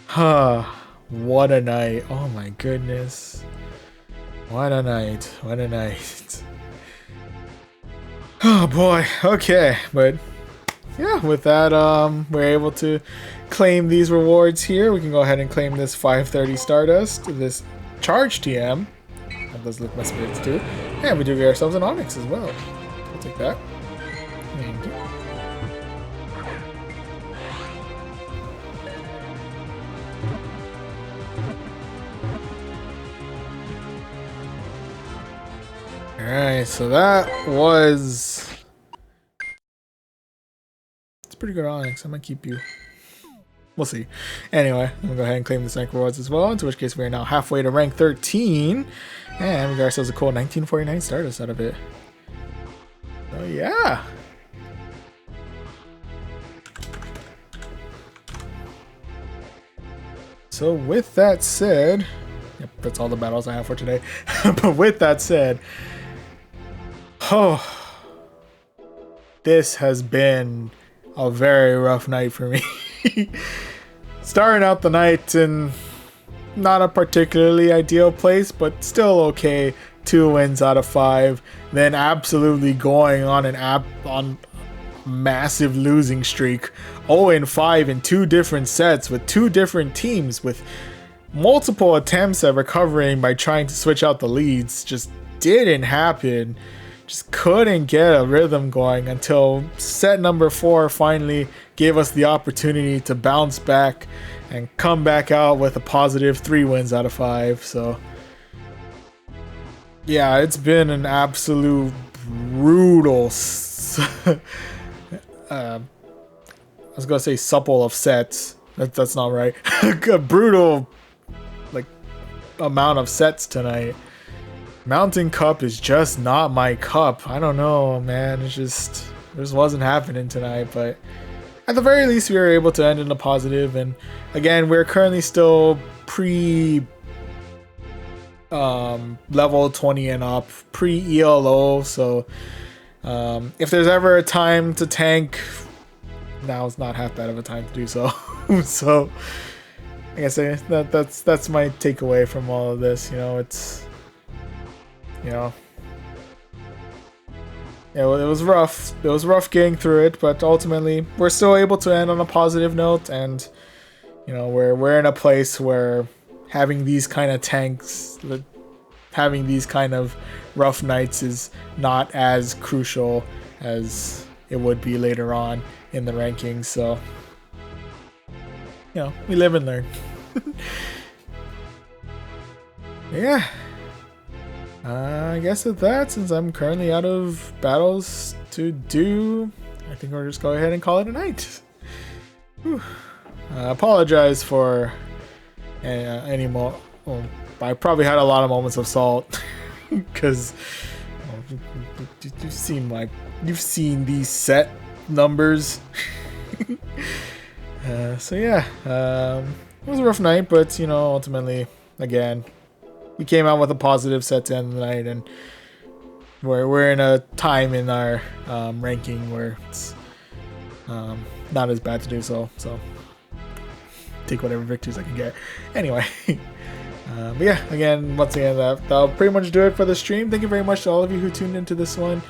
Huh. What a night. Oh my goodness. What a night. What a night. Oh boy. Okay. But yeah, with that, we're able to claim these rewards here. We can go ahead and claim this 530 Stardust, this Charge TM. That does lift my spirits too. And we do get ourselves an Onyx as well. I'll take that. Thank you. Alright, so that was... It's pretty good Onyx. I might keep you. We'll see. Anyway, I'm gonna go ahead and claim this rank rewards as well, into which case we are now halfway to rank 13. And we got ourselves a cool 1949 Stardust out of it. So yeah. So with that said, yep, that's all the battles I have for today. But with that said, oh, this has been a very rough night for me. Starting out the night in not a particularly ideal place, but still okay. 2 wins out of 5. Then absolutely going on an massive losing streak. 0-5 in 2 different sets with 2 different teams with multiple attempts at recovering by trying to switch out the leads. Just didn't happen. Just couldn't get a rhythm going until set number 4 finally gave us the opportunity to bounce back and come back out with a positive 3 wins out of 5. So yeah, it's been an absolute brutal I was gonna say supple of sets. That's not right. A brutal like amount of sets tonight. Mountain Cup is just not my cup. I don't know, man. It just wasn't happening tonight. But at the very least, we were able to end in a positive. And again, we're currently still level 20 and up, pre-ELO. So if there's ever a time to tank, now is not half bad of a time to do so. So I guess that's my takeaway from all of this. You know, it's, you know, it was rough. It was rough getting through it, but ultimately we're still able to end on a positive note. And you know, we're in a place where having these kind of tanks, having these kind of rough nights is not as crucial as it would be later on in the rankings. So you know, we live and learn. Yeah. I guess with that, since I'm currently out of battles to do, I think we'll just go ahead and call it a night. I apologize for any more. Well, I probably had a lot of moments of salt because you've seen these set numbers. So yeah, it was a rough night, but you know, ultimately, again, we came out with a positive set to end the night, and we're in a time in our ranking where it's not as bad to do so. So take whatever victories I can get. Anyway, but yeah, again, once again, that'll pretty much do it for the stream. Thank you very much to all of you who tuned into this one.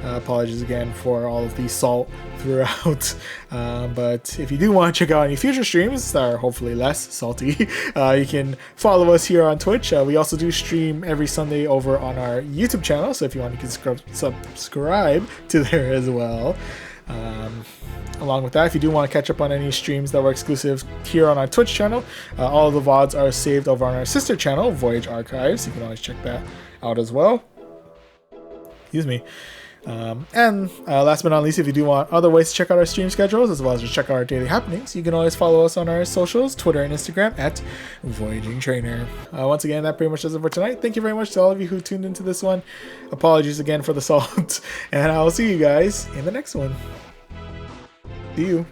Apologies again for all of the salt throughout. But if you do want to check out any future streams that are hopefully less salty, you can follow us here on Twitch. We also do stream every Sunday over on our YouTube channel, so if you want, you can subscribe to there as well. Along with that, if you do want to catch up on any streams that were exclusive here on our Twitch channel, all of the VODs are saved over on our sister channel, Voyage Archives. You can always check that out as well. Excuse me. And last but not least, if you do want other ways to check out our stream schedules as well as just check out our daily happenings, you can always follow us on our socials, Twitter and Instagram at Voyaging Trainer. Once again, that pretty much does it for tonight. Thank you very much to all of you who tuned into this one. Apologies again for the salt, and I'll see you guys in the next one. See you.